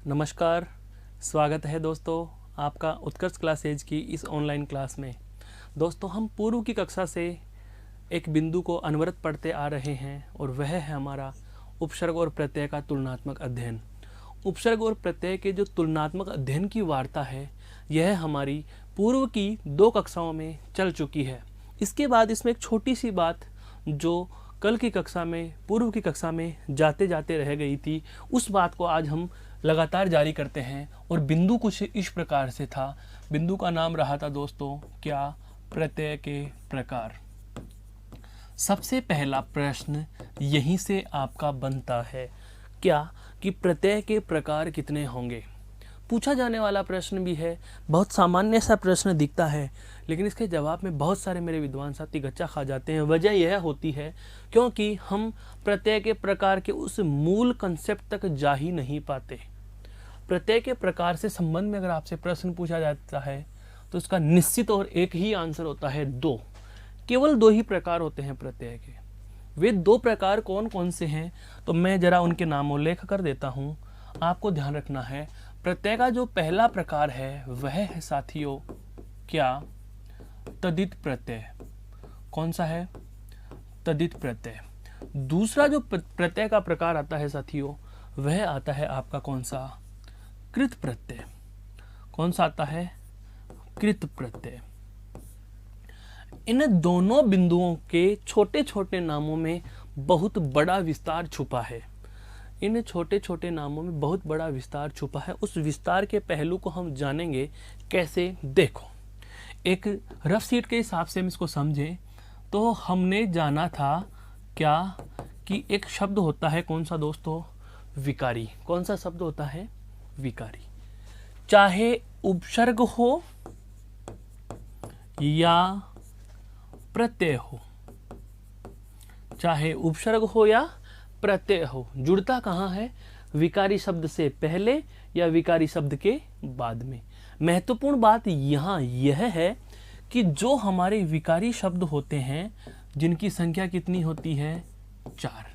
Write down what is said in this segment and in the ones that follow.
नमस्कार, स्वागत है दोस्तों आपका उत्कर्ष क्लासेज की इस ऑनलाइन क्लास में। दोस्तों, हम पूर्व की कक्षा से एक बिंदु को अनवरत पढ़ते आ रहे हैं और वह है हमारा उपसर्ग और प्रत्यय का तुलनात्मक अध्ययन। उपसर्ग और प्रत्यय के जो तुलनात्मक अध्ययन की वार्ता है, यह हमारी पूर्व की 2 कक्षाओं में चल चुकी है। इसके बाद इसमें एक छोटी सी बात जो कल की कक्षा में, पूर्व की कक्षा में जाते जाते रह गई थी, उस बात को आज हम लगातार जारी करते हैं। और बिंदु कुछ इस प्रकार से था। बिंदु का नाम रहा था दोस्तों क्या? प्रत्यय के प्रकार। सबसे पहला प्रश्न यहीं से आपका बनता है क्या कि प्रत्यय के प्रकार कितने होंगे। पूछा जाने वाला प्रश्न भी है, बहुत सामान्य सा प्रश्न दिखता है, लेकिन इसके जवाब में बहुत सारे मेरे विद्वान साथी गच्चा खा जाते हैं। वजह यह होती है क्योंकि हम प्रत्यय के प्रकार के उस मूल कंसेप्ट तक जा ही नहीं पाते। प्रत्यय के प्रकार से संबंध में अगर आपसे प्रश्न पूछा जाता है तो इसका निश्चित और एक ही आंसर होता है 2। केवल 2 ही प्रकार होते हैं प्रत्यय के। वे 2 प्रकार कौन कौन से हैं तो मैं जरा उनके नामोल्लेख कर देता हूँ। आपको ध्यान रखना है, प्रत्यय का जो पहला प्रकार है वह है साथियों क्या? तद्धित प्रत्यय। कौन सा है? तद्धित प्रत्यय। दूसरा जो प्रत्यय का प्रकार आता है साथियों, वह आता है आपका कौन सा? कृत प्रत्यय। कौन सा आता है? कृत प्रत्यय। इन दोनों बिंदुओं के छोटे छोटे नामों में बहुत बड़ा विस्तार छुपा है। इन छोटे छोटे नामों में बहुत बड़ा विस्तार छुपा है। उस विस्तार के पहलू को हम जानेंगे कैसे। देखो, एक रफ सीट के हिसाब से हम इसको समझें तो हमने जाना था क्या कि एक शब्द होता है, कौन सा दोस्तों? विकारी। कौन सा शब्द होता है? विकारी। चाहे उपसर्ग हो या प्रत्यय हो, चाहे उपसर्ग हो या प्रत्यय हो, जुड़ता कहाँ है? विकारी शब्द से पहले या विकारी शब्द के बाद में। महत्वपूर्ण बात यहाँ यह है कि जो हमारे विकारी शब्द होते हैं, जिनकी संख्या कितनी होती है? 4।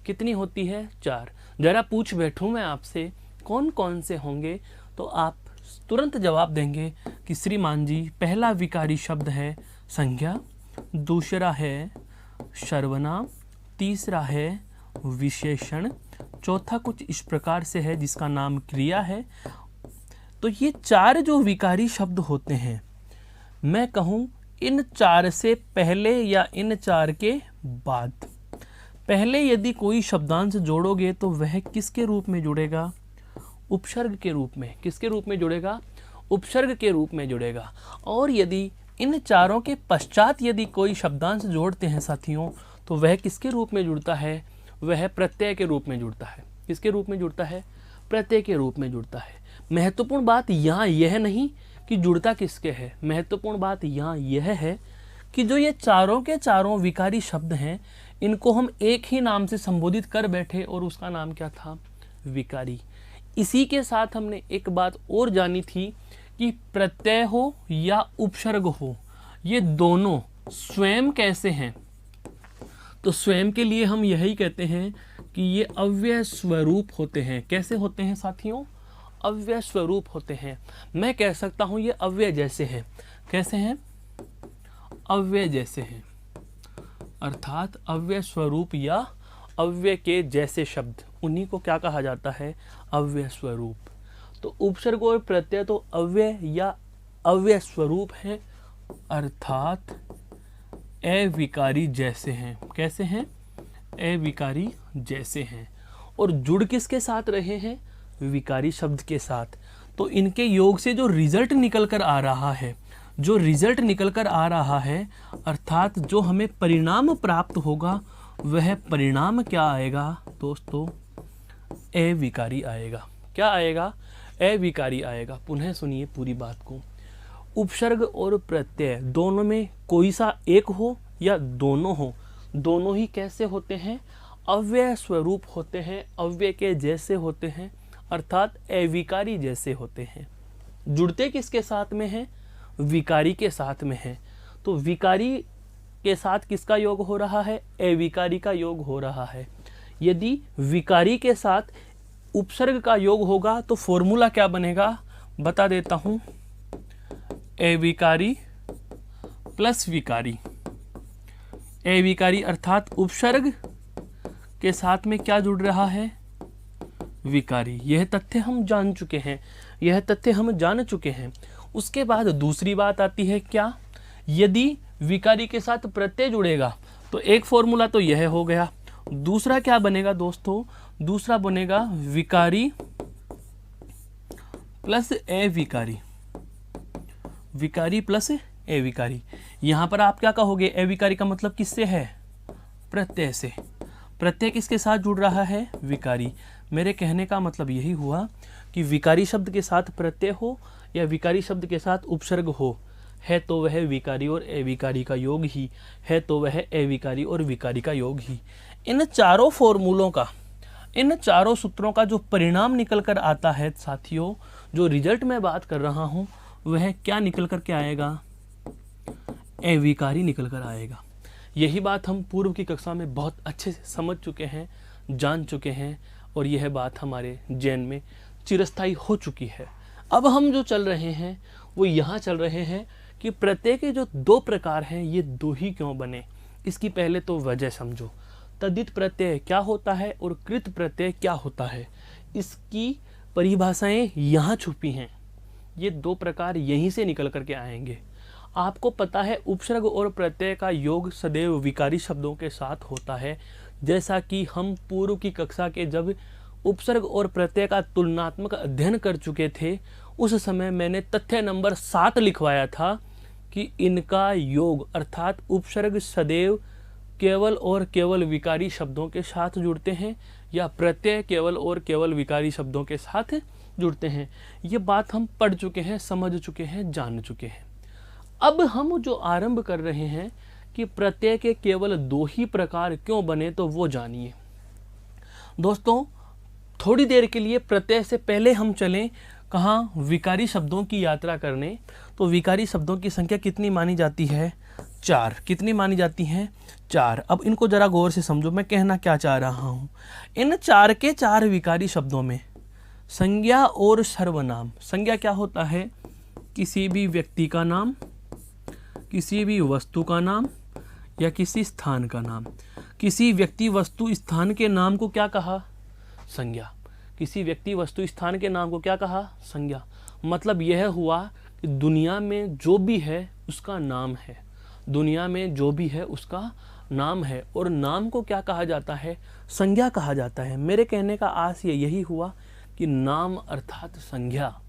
कितनी होती है? 4। जरा पूछ बैठूं मैं आपसे कौन कौन से होंगे तो आप तुरंत जवाब देंगे कि श्रीमान जी, पहला विकारी शब्द है संज्ञा, दूसरा है सर्वनाम, तीसरा है विशेषण, चौथा कुछ इस प्रकार से है जिसका नाम क्रिया है। तो ये 4 जो विकारी शब्द होते हैं, मैं कहूँ इन 4 से पहले या इन 4 के बाद। पहले यदि कोई शब्दांश जोड़ोगे तो वह किसके रूप में जुड़ेगा? उपसर्ग के रूप में। किसके रूप में जुड़ेगा? उपसर्ग के रूप में जुड़ेगा। और यदि इन 4 के पश्चात यदि कोई शब्दांश जोड़ते हैं साथियों तो वह किसके रूप में जुड़ता है? वह प्रत्यय के रूप में जुड़ता है। किसके रूप में जुड़ता है? प्रत्यय के रूप में जुड़ता है। महत्वपूर्ण बात यहाँ यह नहीं कि जुड़ता किसके है, महत्वपूर्ण बात यहाँ यह है कि जो ये चारों के चारों विकारी शब्द हैं, इनको हम एक ही नाम से संबोधित कर बैठे और उसका नाम क्या था? विकारी। इसी के साथ हमने एक बात और जानी थी कि प्रत्यय हो या उपसर्ग हो, ये दोनों स्वयं कैसे हैं? तो स्वयं के लिए हम यही कहते हैं कि ये अव्यय स्वरूप होते हैं। कैसे होते हैं साथियों? अव्यय स्वरूप होते हैं। मैं कह सकता हूं ये अव्यय जैसे हैं। कैसे हैं? अव्यय जैसे हैं। अर्थात अव्यय स्वरूप या अव्यय के जैसे शब्द, उन्हीं को क्या कहा जाता है? अव्यय स्वरूप। तो उपसर्ग और प्रत्यय तो अव्यय या अव्यय स्वरूप हैं, अर्थात अविकारी जैसे हैं। कैसे हैं? अविकारी जैसे हैं। और जुड़ किसके साथ रहे हैं? विकारी शब्द के साथ। तो इनके योग से जो रिजल्ट निकल कर आ रहा है, जो रिजल्ट निकल कर आ रहा है, अर्थात जो हमें परिणाम प्राप्त होगा, वह परिणाम क्या आएगा दोस्तों? अविकारी आएगा। क्या आएगा? अविकारी आएगा। पुनः सुनिए पूरी बात को। उपसर्ग और प्रत्यय दोनों में कोई सा एक हो या दोनों हो, दोनों ही कैसे होते हैं? अव्यय स्वरूप होते हैं, अव्यय के जैसे होते हैं, अर्थात अविकारी जैसे होते हैं। जुड़ते किसके साथ में हैं? विकारी के साथ में हैं। तो विकारी के साथ किसका योग हो रहा है? अविकारी का योग हो रहा है। यदि विकारी के साथ उपसर्ग का योग होगा तो फॉर्मूला क्या बनेगा बता देता हूं, अविकारी प्लस विकारी। अविकारी अर्थात उपसर्ग के साथ में क्या जुड़ रहा है, विकारी। यह तथ्य हम जान चुके हैं, यह तथ्य हम जान चुके हैं। उसके बाद दूसरी बात आती है क्या, यदि विकारी के साथ प्रत्यय जुड़ेगा तो एक फॉर्मूला तो यह हो गया, दूसरा क्या बनेगा दोस्तों, दूसरा बनेगा विकारी प्लस अविकारी, विकारी प्लस अविकारी। यहां पर आप क्या कहोगे, अविकारी का मतलब किससे है, प्रत्यय से। प्रत्यय किसके साथ जुड़ रहा है, विकारी। मेरे कहने का मतलब यही हुआ कि विकारी शब्द के साथ प्रत्यय हो या विकारी शब्द के साथ उपसर्ग हो, है तो वह विकारी और अविकारी का योग ही है, तो वह अविकारी और विकारी का योग ही। इन चारों फॉर्मूलों का, इन चारों सूत्रों का जो परिणाम निकल कर आता है साथियों, जो रिजल्ट मैं बात कर रहा हूं वह क्या निकल कर के आएगा, अविकारी निकल कर आएगा। यही बात हम पूर्व की कक्षा में बहुत अच्छे से समझ चुके हैं, जान चुके हैं, और यह बात हमारे जैन में चिरस्थायी हो चुकी है। अब हम जो चल रहे हैं वो यहाँ चल रहे हैं कि प्रत्यय के जो दो प्रकार हैं ये दो ही क्यों बने, इसकी पहले तो वजह समझो। तद्धित प्रत्यय क्या होता है और कृत प्रत्यय क्या होता है, इसकी परिभाषाएं यहाँ छुपी हैं। ये दो प्रकार यहीं से निकल करके आएंगे। आपको पता है उपसर्ग और प्रत्यय का योग सदैव विकारी शब्दों के साथ होता है। जैसा कि हम पूर्व की कक्षा के जब उपसर्ग और प्रत्यय का तुलनात्मक अध्ययन कर चुके थे, उस समय मैंने तथ्य नंबर 7 लिखवाया था कि इनका योग अर्थात उपसर्ग सदैव केवल और केवल विकारी शब्दों के साथ जुड़ते हैं या प्रत्यय केवल और केवल विकारी शब्दों के साथ जुड़ते हैं। ये बात हम पढ़ चुके हैं, समझ चुके हैं, जान चुके हैं। अब हम जो आरंभ कर रहे हैं कि प्रत्यय के केवल दो ही प्रकार क्यों बने, तो वो जानिए दोस्तों। थोड़ी देर के लिए प्रत्यय से पहले हम चलें कहाँ, विकारी शब्दों की यात्रा करने। तो विकारी शब्दों की संख्या कितनी मानी जाती है, 4। कितनी मानी जाती हैं, 4। अब इनको जरा गौर से समझो, मैं कहना क्या चाह रहा हूँ। इन 4 के 4 विकारी शब्दों में संज्ञा और सर्वनाम। संज्ञा क्या होता है, किसी भी व्यक्ति का नाम, किसी भी वस्तु का नाम या किसी स्थान का नाम। किसी व्यक्ति वस्तु स्थान के नाम को क्या कहा, संज्ञा। किसी व्यक्ति वस्तु स्थान के नाम को क्या कहा, संज्ञा। मतलब यह हुआ कि दुनिया में जो भी है उसका नाम है, दुनिया में जो भी है उसका नाम है, और नाम को क्या कहा जाता है, संज्ञा कहा जाता है। मेरे कहने का आशय यही हुआ कि नाम अर्थात संज्ञा।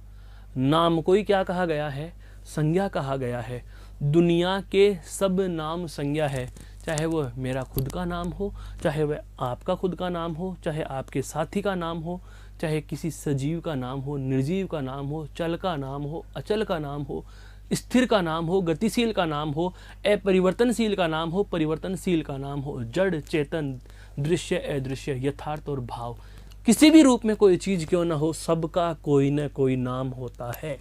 नाम को ही क्या कहा गया है, संज्ञा कहा गया है। दुनिया के सब नाम संज्ञा है, चाहे वह मेरा खुद का नाम हो, चाहे वह आपका खुद का नाम हो, चाहे आपके साथी का नाम हो, चाहे किसी सजीव का नाम हो, निर्जीव का नाम हो, चल का नाम हो, अचल का नाम हो, स्थिर का नाम हो, गतिशील का नाम हो, अपरिवर्तनशील का नाम हो, परिवर्तनशील का नाम हो, जड़ चेतन, दृश्य अदृश्य, यथार्थ और भाव, किसी भी रूप में कोई चीज़ क्यों ना हो, सबका कोई न कोई नाम होता है।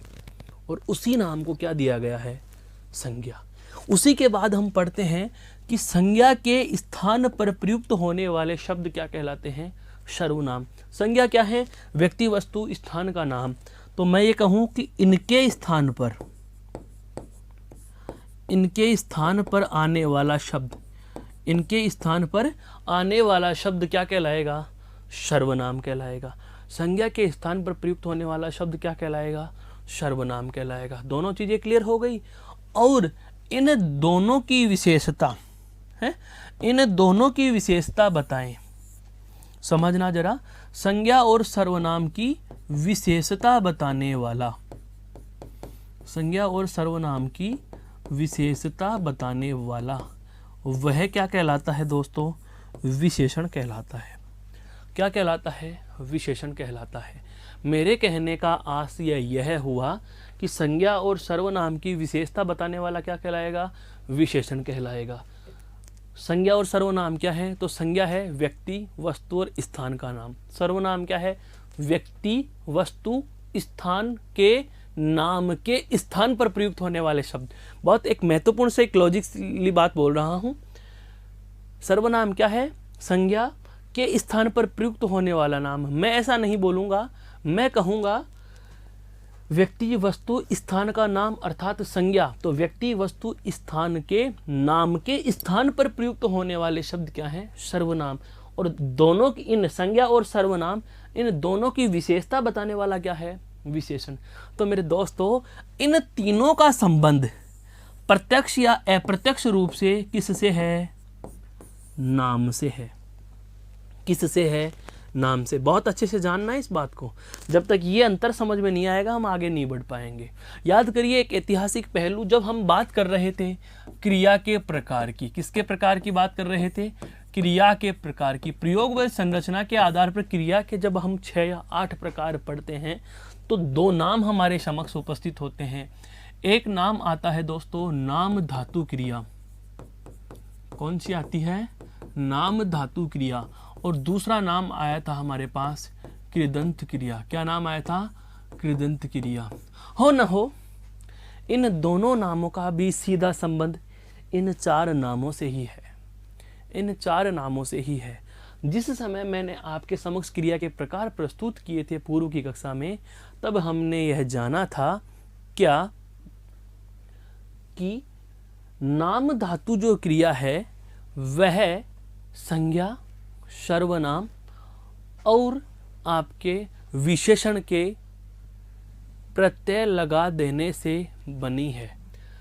और उसी नाम को क्या दिया गया है, संज्ञा। उसी के बाद हम पढ़ते हैं कि संज्ञा के स्थान पर प्रयुक्त होने वाले शब्द क्या कहलाते हैं, सर्वनाम। संज्ञा क्या है, व्यक्ति वस्तु स्थान का नाम। तो मैं ये कहूँ कि इनके स्थान पर आने वाला शब्द, इनके स्थान पर आने वाला शब्द क्या कहलाएगा, सर्वनाम कहलाएगा। संज्ञा के स्थान पर प्रयुक्त होने वाला शब्द क्या कहलाएगा, सर्वनाम कहलाएगा। दोनों चीजें क्लियर हो गई। और इन दोनों की विशेषता है, इन दोनों की विशेषता बताएं। समझना जरा, संज्ञा और सर्वनाम की विशेषता बताने वाला, संज्ञा और सर्वनाम की विशेषता बताने वाला वह क्या कहलाता है दोस्तों, विशेषण कहलाता है। क्या कहलाता है, विशेषण कहलाता है। मेरे कहने का आशय यह हुआ कि संज्ञा और सर्वनाम की विशेषता बताने वाला क्या कहलाएगा, विशेषण कहलाएगा। संज्ञा और सर्वनाम क्या है, तो संज्ञा है व्यक्ति वस्तु और स्थान का नाम। सर्वनाम क्या है, व्यक्ति वस्तु स्थान के नाम के स्थान पर प्रयुक्त होने वाले शब्द। बहुत एक महत्वपूर्ण से एक लॉजिकली बात बोल रहा हूं। सर्वनाम क्या है, संज्ञा के स्थान पर प्रयुक्त होने वाला नाम। मैं ऐसा नहीं बोलूँगा, मैं कहूँगा व्यक्ति वस्तु स्थान का नाम अर्थात संज्ञा। तो व्यक्ति वस्तु स्थान के नाम के स्थान पर प्रयुक्त होने वाले शब्द क्या हैं? सर्वनाम। और दोनों की, इन संज्ञा और सर्वनाम, इन दोनों की विशेषता बताने वाला क्या है? विशेषण। तो मेरे दोस्तों, इन तीनों का संबंध प्रत्यक्ष या अप्रत्यक्ष रूप से किससे है? नाम से है। किससे है? नाम से। बहुत अच्छे से जानना है इस बात को। जब तक ये अंतर समझ में नहीं आएगा हम आगे नहीं बढ़ पाएंगे। याद करिए एक ऐतिहासिक पहलू, जब हम बात कर रहे थे क्रिया के प्रकार की, किसके प्रकार की बात कर रहे थे? क्रिया के प्रकार की। प्रयोग व संरचना के आधार पर क्रिया के जब हम 6 या 8 प्रकार पढ़ते हैं तो 2 नाम हमारे समक्ष उपस्थित होते हैं। एक नाम आता है दोस्तों नाम धातु क्रिया। कौन सी आती है? नाम धातु क्रिया। और दूसरा नाम आया था हमारे पास कृदंत क्रिया। क्या नाम आया था? कृदंत क्रिया। हो न हो, इन दोनों नामों का भी सीधा संबंध इन 4 नामों से ही है। इन 4 नामों से ही है। जिस समय मैंने आपके समक्ष क्रिया के प्रकार प्रस्तुत किए थे पूर्व की कक्षा में, तब हमने यह जाना था क्या कि नाम धातु जो क्रिया है वह संज्ञा, सर्वनाम और आपके विशेषण के प्रत्यय लगा देने से बनी है।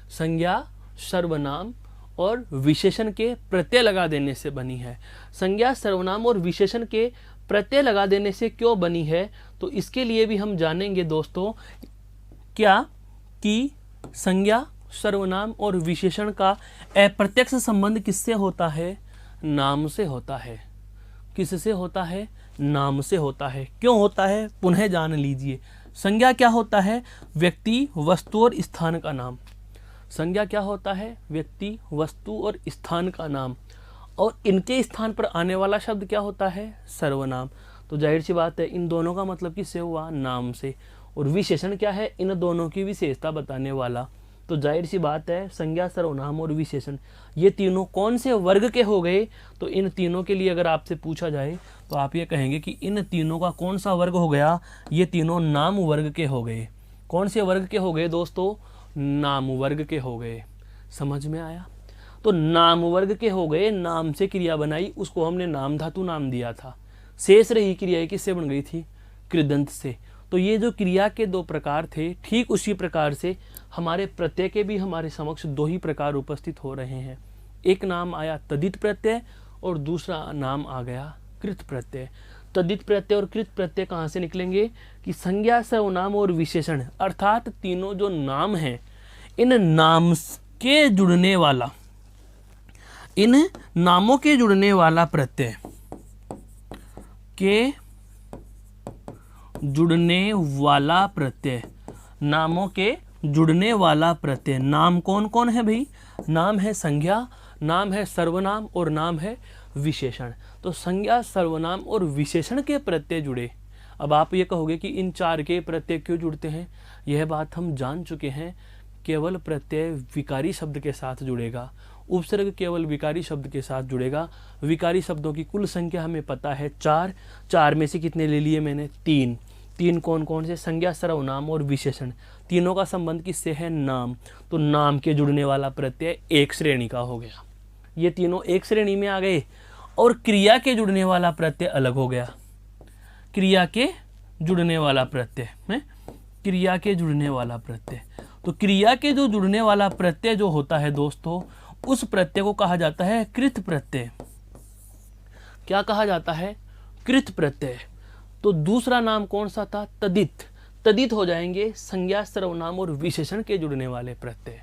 संज्ञा, सर्वनाम और विशेषण के प्रत्यय लगा देने से बनी है। संज्ञा, सर्वनाम और विशेषण के प्रत्यय लगा देने से क्यों बनी है? तो इसके लिए भी हम जानेंगे दोस्तों क्या कि संज्ञा, सर्वनाम और विशेषण का अप्रत्यक्ष संबंध किससे होता है? नाम से होता है। किससे होता है? नाम से होता है। क्यों होता है? पुनः जान लीजिए। संज्ञा क्या होता है? व्यक्ति, वस्तु और स्थान का नाम। संज्ञा क्या होता है? व्यक्ति, वस्तु और स्थान का नाम। और इनके स्थान पर आने वाला शब्द क्या होता है? सर्वनाम। तो जाहिर सी बात है इन दोनों का मतलब किससे हुआ? नाम से। और विशेषण क्या है? इन दोनों की विशेषता बताने वाला। तो जाहिर सी बात है संज्ञा, सर्वनाम और विशेषण ये तीनों कौन से वर्ग के हो गए? तो इन तीनों के लिए अगर आपसे पूछा जाए तो आप ये कहेंगे कि इन तीनों का कौन सा वर्ग हो गया? ये तीनों नाम वर्ग के हो गए। कौन से वर्ग के हो गए दोस्तों? नाम वर्ग के हो गए। समझ में आया? तो नाम वर्ग के हो गए, नाम से क्रिया बनाई, उसको हमने नाम धातु नाम दिया था। शेष रही क्रिया किससे बन गई थी? कृदंत से। तो ये जो क्रिया के 2 प्रकार थे, ठीक उसी प्रकार से हमारे प्रत्यय के भी हमारे समक्ष 2 ही प्रकार उपस्थित हो रहे हैं। एक नाम आया तदित प्रत्यय और दूसरा नाम आ गया कृत प्रत्यय। तदित प्रत्यय और कृत प्रत्यय कहाँ से निकलेंगे? कि संज्ञा, सर्वनाम और विशेषण अर्थात तीनों जो नाम हैं, इन नाम के जुड़ने वाला, इन नामों के जुड़ने वाला प्रत्यय के जुड़ने वाला प्रत्यय, नामों के जुड़ने वाला प्रत्यय। नाम कौन कौन है भाई? नाम है संज्ञा, नाम है सर्वनाम और नाम है विशेषण। तो संज्ञा, सर्वनाम और विशेषण के प्रत्यय जुड़े। अब आप ये कहोगे कि इन 4 के प्रत्यय क्यों जुड़ते हैं? यह बात हम जान चुके हैं। केवल प्रत्यय विकारी शब्द के साथ जुड़ेगा, उपसर्ग केवल विकारी शब्द के साथ जुड़ेगा। विकारी शब्दों की कुल संख्या हमें पता है 4। 4 में से कितने ले लिए मैंने? 3। 3 कौन कौन से? संज्ञा, सर्वनाम और विशेषण। तीनों का संबंध किससे है? नाम। तो नाम के जुड़ने वाला प्रत्यय एक श्रेणी का हो गया। ये तीनों एक श्रेणी में आ गए। और क्रिया के जुड़ने वाला प्रत्यय अलग हो गया। क्रिया के जुड़ने वाला प्रत्यय है, क्रिया के जुड़ने वाला प्रत्यय। तो क्रिया के जो जुड़ने वाला प्रत्यय जो होता है दोस्तों, उस प्रत्यय को कहा जाता है कृत प्रत्यय। क्या कहा जाता है? कृत प्रत्यय। तो दूसरा नाम कौन सा था? तदित। तदित हो जाएंगे संज्ञा, सर्वनाम और विशेषण के जुड़ने वाले प्रत्यय।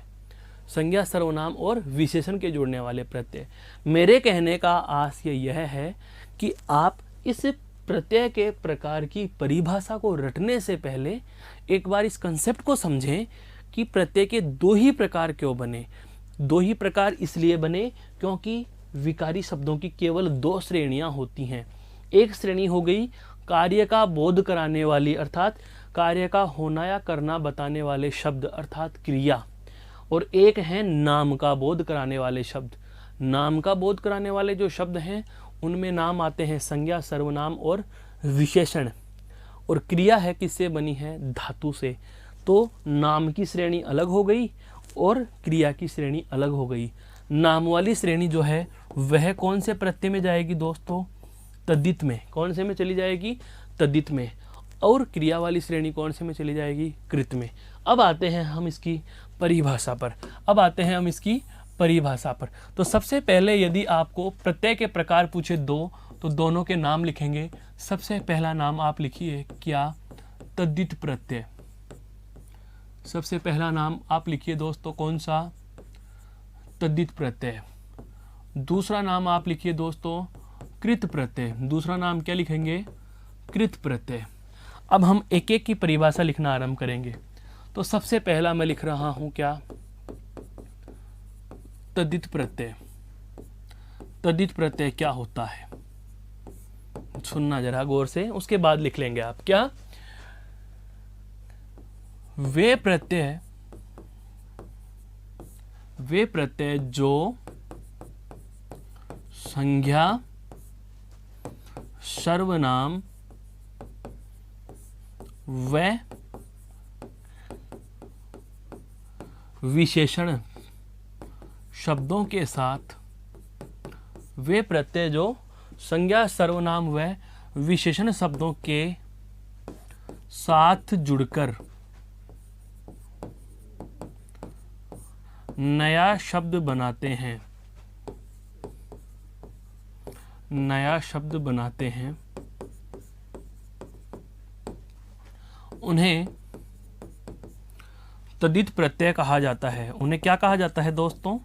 संज्ञा, सर्वनाम और विशेषण के जुड़ने वाले प्रत्यय। मेरे कहने का आशय यह है कि आप इस प्रत्यय के प्रकार की परिभाषा को रटने से पहले एक बार इस कंसेप्ट को समझें कि प्रत्यय के 2 ही प्रकार क्यों बने। 2 ही प्रकार इसलिए बने क्योंकि विकारी शब्दों की केवल 2 श्रेणियां होती हैं। एक श्रेणी हो गई कार्य का बोध कराने वाली, अर्थात कार्य का होना या करना बताने वाले शब्द अर्थात क्रिया, और एक है नाम का बोध कराने वाले शब्द। नाम का बोध कराने वाले जो शब्द हैं उनमें नाम आते हैं संज्ञा, सर्वनाम और विशेषण। और क्रिया है किससे बनी है? धातु से। तो नाम की श्रेणी अलग हो गई और क्रिया की श्रेणी अलग हो गई। नाम वाली श्रेणी जो है वह कौन से प्रत्यय में जाएगी दोस्तों? तद्धित में। कौन से में चली जाएगी? तद्धित में। और क्रिया वाली श्रेणी कौन से में चली जाएगी? कृत में। अब आते हैं हम इसकी परिभाषा पर। तो सबसे पहले यदि आपको प्रत्यय के प्रकार पूछे दो, तो दोनों के नाम लिखेंगे। सबसे पहला नाम आप लिखिए क्या? तद्धित प्रत्यय। सबसे पहला नाम आप लिखिए दोस्तों कौन सा? तद्धित प्रत्यय। दूसरा नाम आप लिखिए दोस्तों कृत प्रत्यय। दूसरा नाम क्या लिखेंगे? कृत प्रत्यय। अब हम एक एक की परिभाषा लिखना आरंभ करेंगे। तो सबसे पहला मैं लिख रहा हूं क्या? तद्धित प्रत्यय। तद्धित प्रत्यय क्या होता है? सुनना जरा गौर से, उसके बाद लिख लेंगे आप। क्या? वे प्रत्यय जो संज्ञा, सर्वनाम व विशेषण शब्दों के साथ, वे प्रत्यय जो संज्ञा, सर्वनाम व विशेषण शब्दों के साथ जुड़कर नया शब्द बनाते हैं, उन्हें तद्धित प्रत्यय कहा जाता है। उन्हें क्या कहा जाता है दोस्तों?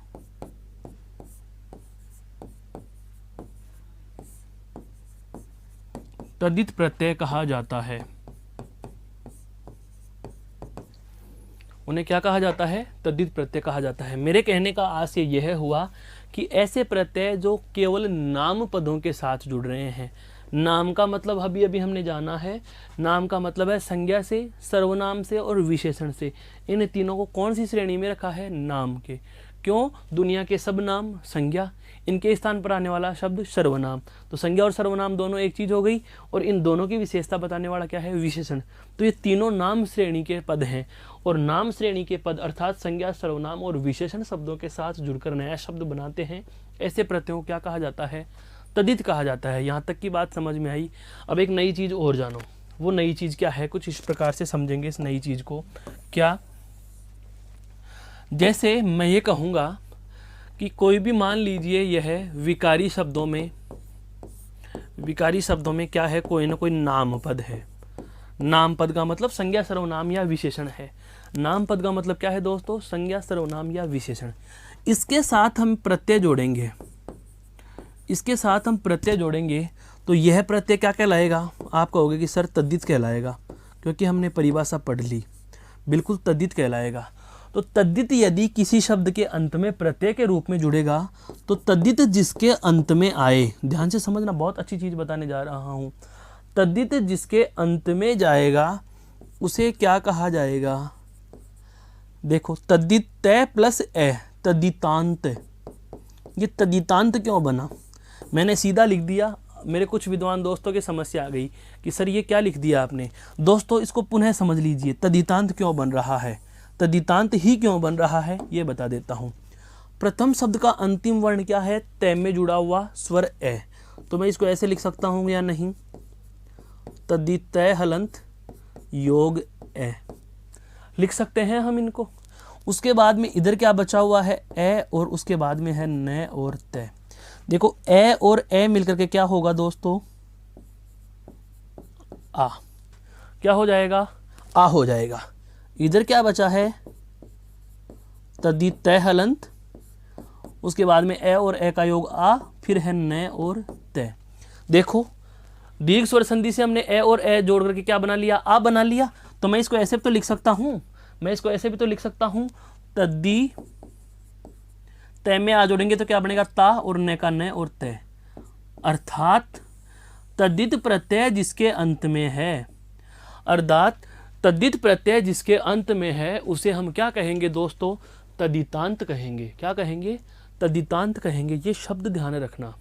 तद्धित प्रत्यय कहा जाता है। उन्हें क्या कहा जाता है? तद्धित प्रत्यय कहा जाता है। मेरे कहने का आशय यह हुआ कि ऐसे प्रत्यय जो केवल नाम पदों के साथ जुड़ रहे हैं। नाम का मतलब अभी अभी हमने जाना है, नाम का मतलब है संज्ञा से, सर्वनाम से और विशेषण से। इन तीनों को कौन सी श्रेणी में रखा है? नाम के। क्यों? दुनिया के सब नाम संज्ञा, इनके स्थान पर आने वाला शब्द सर्वनाम। तो संज्ञा और सर्वनाम दोनों एक चीज हो गई, और इन दोनों की विशेषता बताने वाला क्या है? विशेषण। तो ये तीनों नाम श्रेणी के पद हैं, और नाम श्रेणी के पद अर्थात संज्ञा, सर्वनाम और विशेषण शब्दों के साथ जुड़कर नया शब्द बनाते हैं। ऐसे प्रत्ययों को क्या कहा जाता है? तद्धित कहा जाता है। यहाँ तक की बात समझ में आई। अब एक नई चीज और जानो। वो नई चीज क्या है? कुछ इस प्रकार से समझेंगे इस नई चीज को। क्या? जैसे मैं ये कहूँगा कि कोई भी, मान लीजिए यह विकारी शब्दों में क्या है? कोई ना कोई नाम पद है। नाम पद का मतलब संज्ञा, सर्वनाम या विशेषण है। नाम पद का मतलब क्या है दोस्तों? संज्ञा, सर्वनाम या विशेषण। इसके साथ हम प्रत्यय जोड़ेंगे, तो यह प्रत्यय क्या कहलाएगा? आप कहोगे कि सर तद्धित कहलाएगा, क्योंकि हमने परिभाषा पढ़ ली। बिल्कुल तद्धित कहलाएगा। तो तद्धित यदि किसी शब्द के अंत में प्रत्यय के रूप में जुड़ेगा, तो तद्धित जिसके अंत में आए, ध्यान से समझना, बहुत अच्छी चीज बताने जा रहा हूं। तद्धित जिसके अंत में जाएगा उसे क्या कहा जाएगा? देखो, तद्धित तय प्लस ए, तद्धितांत। ये तद्धितांत क्यों बना? मैंने सीधा लिख दिया। मेरे कुछ विद्वान दोस्तों की समस्या आ गई कि सर ये क्या लिख दिया आपने। दोस्तों इसको पुनः समझ लीजिए, तद्धितांत क्यों बन रहा है, तद्धितांत ही क्यों बन रहा है, ये बता देता हूं। प्रथम शब्द का अंतिम वर्ण क्या है? तय में जुड़ा हुआ स्वर ए। तो मैं इसको ऐसे लिख सकता हूं या नहीं? तद्धित हलंत योग ए, लिख सकते हैं हम इनको। उसके बाद में इधर क्या बचा हुआ है? ए, और उसके बाद में है न और तय। देखो ए और ए मिलकर के क्या होगा दोस्तों? आ। क्या हो जाएगा? आ हो जाएगा। इधर क्या बचा है? तद्धित हलंत, उसके बाद में ए और ए का योग आ, फिर है न और तय। देखो दीर्घ स्वर संधि से हमने ए और ए जोड़ करके क्या बना लिया? आ बना लिया। तो मैं इसको ऐसे भी तो लिख सकता हूं, तद्दी तय में आ जोड़ेंगे तो क्या बनेगा? ता, और न का न और तय। अर्थात तद्धित प्रत्यय जिसके अंत में है, उसे हम क्या कहेंगे दोस्तों? तद्धितांत कहेंगे। क्या कहेंगे? तद्धितांत कहेंगे। ये शब्द ध्यान रखना,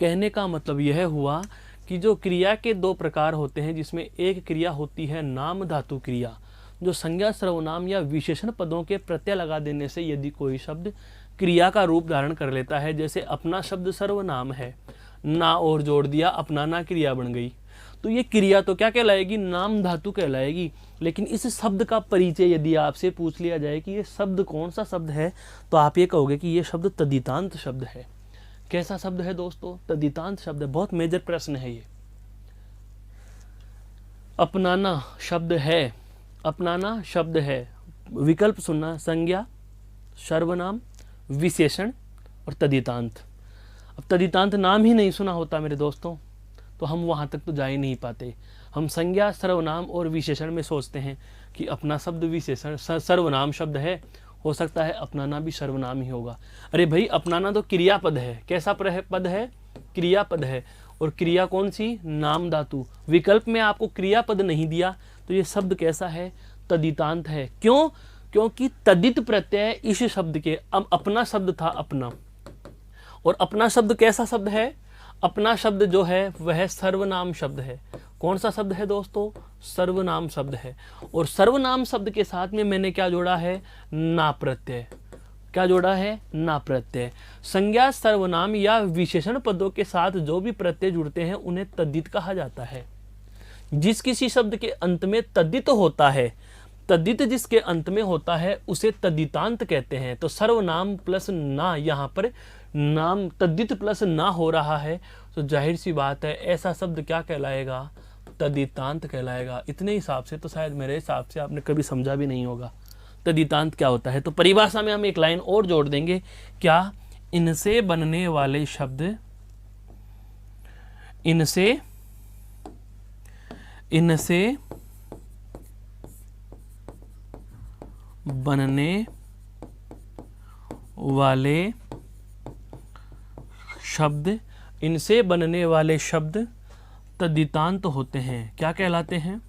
कहने का मतलब यह हुआ कि जो क्रिया के दो प्रकार होते हैं, जिसमें एक क्रिया होती है नाम धातु क्रिया, जो संज्ञा सर्वनाम या विशेषण पदों के प्रत्यय लगा देने से यदि कोई शब्द क्रिया का रूप धारण कर लेता है, जैसे अपना शब्द सर्वनाम है, ना और जोड़ दिया, अपनाना क्रिया बन गई, तो ये क्रिया तो क्या कहलाएगी, नाम धातु कहलाएगी। लेकिन इस शब्द का परिचय यदि आपसे पूछ लिया जाए कि ये शब्द कौन सा शब्द है, तो आप ये कहोगे कि ये शब्द तद्धितांत शब्द है। कैसा शब्द है दोस्तों, तद्धितांत शब्द है। बहुत मेजर प्रश्न है ये। अपनाना शब्द है, अपनाना शब्द है, विकल्प सुनना, संज्ञा, सर्वनाम, विशेषण और तद्धितांत। अब तद्धितांत नाम ही नहीं सुना होता मेरे दोस्तों, तो हम वहाँ तक तो जा ही नहीं पाते। हम संज्ञा, सर्वनाम और विशेषण में सोचते हैं कि अपना शब्द विशेषण सर्वनाम शब्द है, हो सकता है अपनाना भी सर्वनाम ही होगा। अरे भाई, अपनाना तो क्रियापद है। कैसा पद है, क्रियापद है। और क्रिया कौन सी, नाम धातु। विकल्प में आपको क्रियापद नहीं दिया, तो ये शब्द कैसा है, तद्धितांत है। क्यों, क्योंकि तद्धित प्रत्यय इस शब्द के, अब अपना शब्द था अपना, और अपना शब्द कैसा शब्द है, अपना शब्द जो है वह सर्वनाम शब्द है। कौन सा शब्द है दोस्तों, सर्वनाम शब्द है। और सर्वनाम शब्द के साथ में मैंने क्या जोड़ा है, ना प्रत्यय। क्या जोड़ा है, ना प्रत्यय। संज्ञा, सर्वनाम या विशेषण पदों के साथ जो भी प्रत्यय जुड़ते हैं उन्हें तद्धित कहा जाता है। जिस किसी शब्द के अंत में तद्धित होता है, तद्धित जिसके अंत में होता है उसे तद्धितांत कहते हैं। तो सर्वनाम प्लस ना, यहाँ पर नाम तद्धित प्लस ना हो रहा है, तो जाहिर सी बात है ऐसा शब्द क्या कहलाएगा, तद्धितांत कहलाएगा। इतने हिसाब से तो शायद मेरे हिसाब से आपने कभी समझा भी नहीं होगा तद्धितांत क्या होता है। तो परिभाषा में हम एक लाइन और जोड़ देंगे, क्या, इनसे बनने वाले शब्द, इनसे बनने वाले शब्द, इनसे बनने वाले शब्द तद्धितांत होते हैं। क्या कहलाते हैं,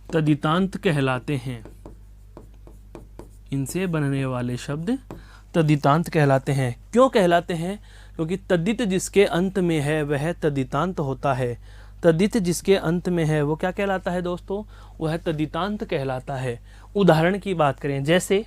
तद्धितांत कहलाते हैं। इनसे बनने वाले शब्द तद्धितांत कहलाते हैं। क्यों कहलाते हैं, क्योंकि तद्धित जिसके अंत में है वह तद्धितांत होता है। तद्धित जिसके अंत में है वो क्या कहलाता है दोस्तों, वह तद्धितांत कहलाता है। उदाहरण की बात करें, जैसे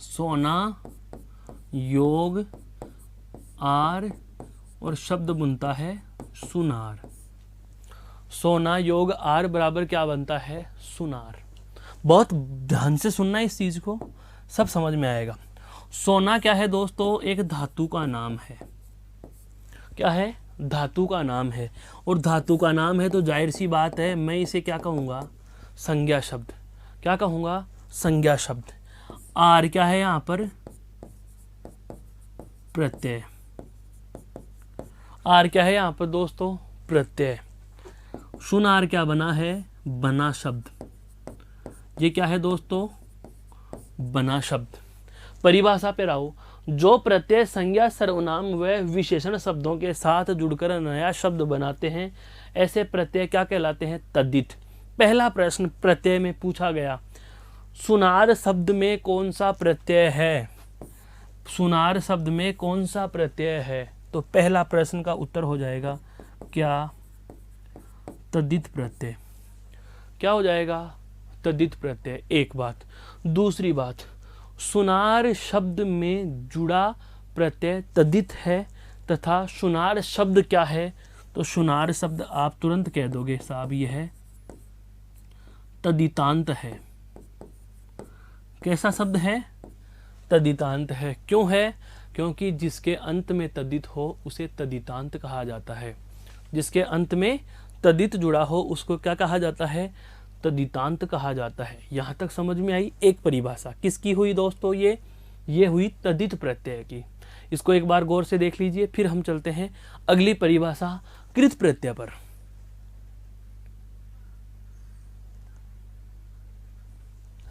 सोना, योग, आर और शब्द बनता है सुनार। सोना, योग, आर बराबर क्या बनता है, सुनार। बहुत ध्यान से सुनना इस चीज को, सब समझ में आएगा। सोना क्या है दोस्तों, एक धातु का नाम है। क्या है, धातु का नाम है। और धातु का नाम है तो जाहिर सी बात है मैं इसे क्या कहूँगा, संज्ञा शब्द। क्या कहूँगा, संज्ञा शब्द। आर क्या है यहाँ पर, प्रत्यय। आर क्या है यहाँ पर दोस्तों, प्रत्यय। सुनार क्या बना है, बना शब्द। ये क्या है दोस्तों, बना शब्द। परिभाषा पे रहो, जो प्रत्यय संज्ञा, सर्वनाम व विशेषण शब्दों के साथ जुड़कर नया शब्द बनाते हैं, ऐसे प्रत्यय क्या कहलाते हैं, तद्धित। पहला प्रश्न प्रत्यय में पूछा गया, सुनार शब्द में कौन सा प्रत्यय है, सुनार शब्द में कौन सा प्रत्यय है, तो पहला प्रश्न का उत्तर हो जाएगा क्या, तद्धित प्रत्यय। क्या हो जाएगा, तद्धित प्रत्यय। एक बात। दूसरी बात, सुनार शब्द में जुड़ा प्रत्यय तद्धित है तथा सुनार शब्द क्या है, तो सुनार शब्द आप तुरंत कह दोगे साहब यह है तद्धितांत है। कैसा शब्द है, तद्धितांत है। क्यों है, क्योंकि जिसके अंत में तद्धित हो उसे तद्धितांत कहा जाता है। जिसके अंत में तद्धित जुड़ा हो उसको क्या कहा जाता है, तद्धितांत कहा जाता है। यहाँ तक समझ में आई एक परिभाषा। किसकी हुई दोस्तों, ये हुई तद्धित प्रत्यय की। इसको एक बार गौर से देख लीजिए, फिर हम चलते हैं अगली परिभाषा कृत प्रत्यय पर।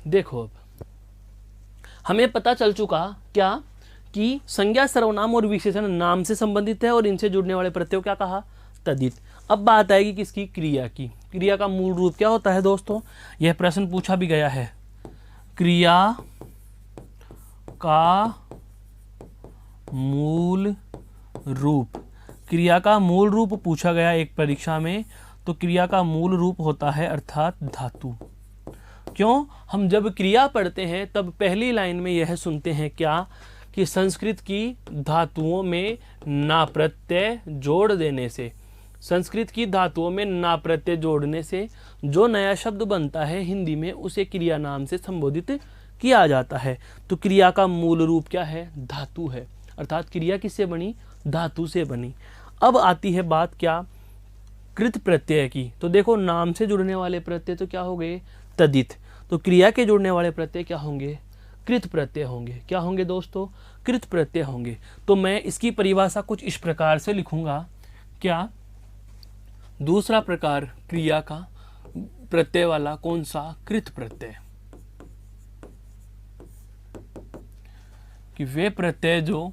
देखो अब हमें पता चल चुका क्या कि संज्ञा सर्वनाम और विशेषण नाम से संबंधित है और इनसे जुड़ने वाले प्रत्ययों क्या कहा, तद्धित। अब बात आएगी किसकी, क्रिया की। क्रिया का मूल रूप क्या होता है दोस्तों, यह प्रश्न पूछा भी गया है। क्रिया का मूल रूप, क्रिया का मूल रूप पूछा गया एक परीक्षा में, तो क्रिया का मूल रूप होता है अर्थात धातु। क्यों, हम जब क्रिया पढ़ते हैं तब पहली लाइन में यह सुनते हैं क्या, कि संस्कृत की धातुओं में ना प्रत्यय जोड़ देने से, संस्कृत की धातुओं में ना प्रत्यय जोड़ने से जो नया शब्द बनता है हिंदी में उसे क्रिया नाम से संबोधित किया जाता है। तो क्रिया का मूल रूप क्या है, धातु है, अर्थात क्रिया किससे बनी, धातु से बनी। अब आती है बात क्या, कृत प्रत्यय की। तो देखो नाम से जुड़ने वाले प्रत्यय तो क्या हो गए, तद्धित। तो क्रिया के जुड़ने वाले प्रत्यय क्या होंगे, कृत प्रत्यय होंगे। क्या होंगे दोस्तों, कृत प्रत्यय होंगे। तो मैं इसकी परिभाषा कुछ इस प्रकार से लिखूंगा, क्या, दूसरा प्रकार क्रिया का प्रत्यय वाला कौन सा, कृत प्रत्यय, कि वे प्रत्यय जो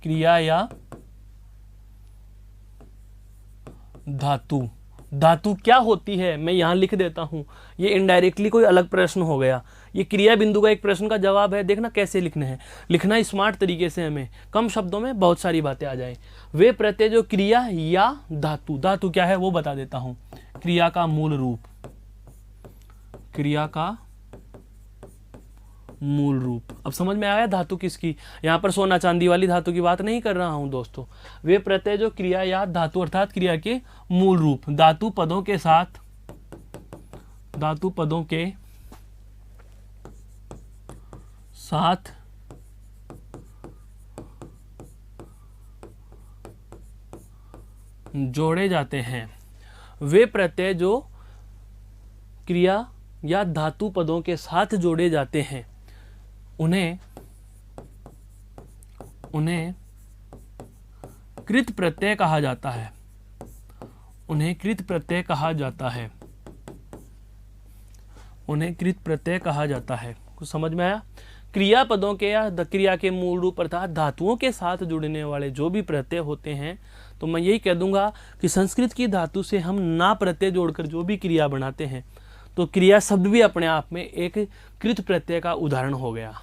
क्रिया या धातु क्या होती है, मैं यहां लिख देता हूं। ये इनडायरेक्टली कोई अलग प्रश्न हो गया, ये क्रिया बिंदु का एक प्रश्न का जवाब है। देखना कैसे लिखने हैं, लिखना स्मार्ट तरीके से, हमें कम शब्दों में बहुत सारी बातें आ जाए। वे प्रत्यय जो क्रिया या धातु क्या है वो बता देता हूं। क्रिया का मूल रूप, क्रिया का मूल रूप। अब समझ में आया धातु किसकी, यहां पर सोना चांदी वाली धातु की बात नहीं कर रहा हूं दोस्तों। वे प्रत्यय जो क्रिया या धातु अर्थात क्रिया के मूल रूप, धातु पदों के साथ जोड़े जाते हैं। वे प्रत्यय जो क्रिया या धातु पदों के साथ जोड़े जाते हैं उन्हें कृत प्रत्यय कहा जाता है, उन्हें कृत प्रत्यय कहा जाता है, उन्हें कृत प्रत्यय कहा जाता है। कुछ समझ में आया। क्रिया पदों के या क्रिया के मूल रूप अर्थात धातुओं के साथ जुड़ने वाले जो भी प्रत्यय होते हैं, तो मैं यही कह दूंगा कि संस्कृत की धातु से हम ना प्रत्यय जोड़कर जो भी क्रिया बनाते हैं, तो क्रिया शब्द भी अपने आप में एक कृत प्रत्यय का उदाहरण हो गया।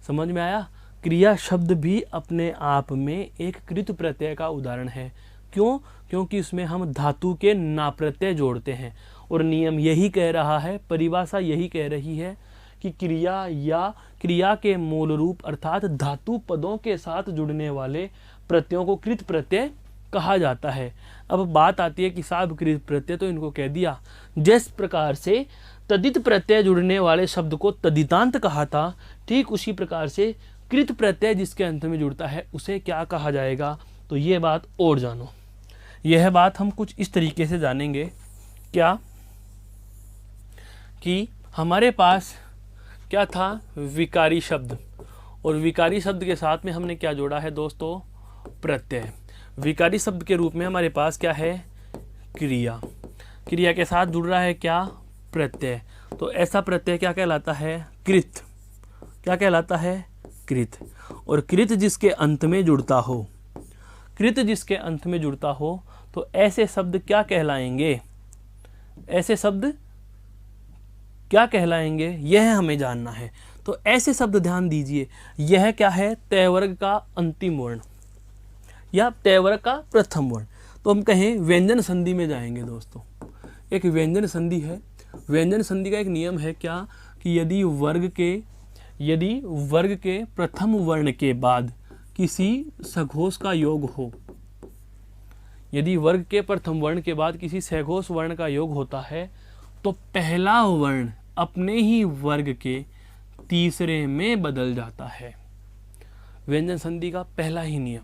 समझ में आया, क्रिया शब्द भी अपने आप में एक कृत प्रत्यय का उदाहरण है। क्यों, क्योंकि उसमें हम धातु के ना प्रत्यय जोड़ते हैं। और नियम यही कह रहा है, परिभाषा यही कह रही है कि क्रिया या क्रिया के मूल रूप अर्थात धातु पदों के साथ जुड़ने वाले प्रत्ययों को कृत प्रत्यय कहा जाता है। अब बात आती है कि साहब कृत प्रत्यय तो इनको कह दिया, जिस प्रकार से तद्धित प्रत्यय जुड़ने वाले शब्द को तद्धितांत कहा था, ठीक उसी प्रकार से कृत प्रत्यय जिसके अंत में जुड़ता है उसे क्या कहा जाएगा। तो ये बात और जानो, यह बात हम कुछ इस तरीके से जानेंगे, क्या कि हमारे पास क्या था, विकारी शब्द, और विकारी शब्द के साथ में हमने क्या जोड़ा है दोस्तों, प्रत्यय। विकारी शब्द के रूप में हमारे पास क्या है, क्रिया, क्रिया के साथ जुड़ रहा है क्या, प्रत्यय। तो ऐसा प्रत्यय क्या कहलाता है, कृत। क्या कहलाता है, कृत। और कृत जिसके अंत में जुड़ता हो, कृत जिसके अंत में जुड़ता हो, तो ऐसे शब्द क्या कहलाएंगे, ऐसे शब्द क्या कहलाएंगे, यह हमें जानना है। तो ऐसे शब्द ध्यान दीजिए, यह क्या है, तय वर्ग का अंतिम वर्ण या तय वर्ग का प्रथम वर्ण। तो हम कहें व्यंजन संधि में जाएंगे दोस्तों। एक व्यंजन संधि है, व्यंजन संधि का एक नियम है क्या, कि यदि वर्ग के प्रथम वर्ण के बाद किसी सघोष का योग हो, यदि वर्ग के प्रथम वर्ण के बाद किसी सघोष वर्ण का योग होता है, तो पहला वर्ण अपने ही वर्ग के तीसरे में बदल जाता है। व्यंजन संधि का पहला ही नियम,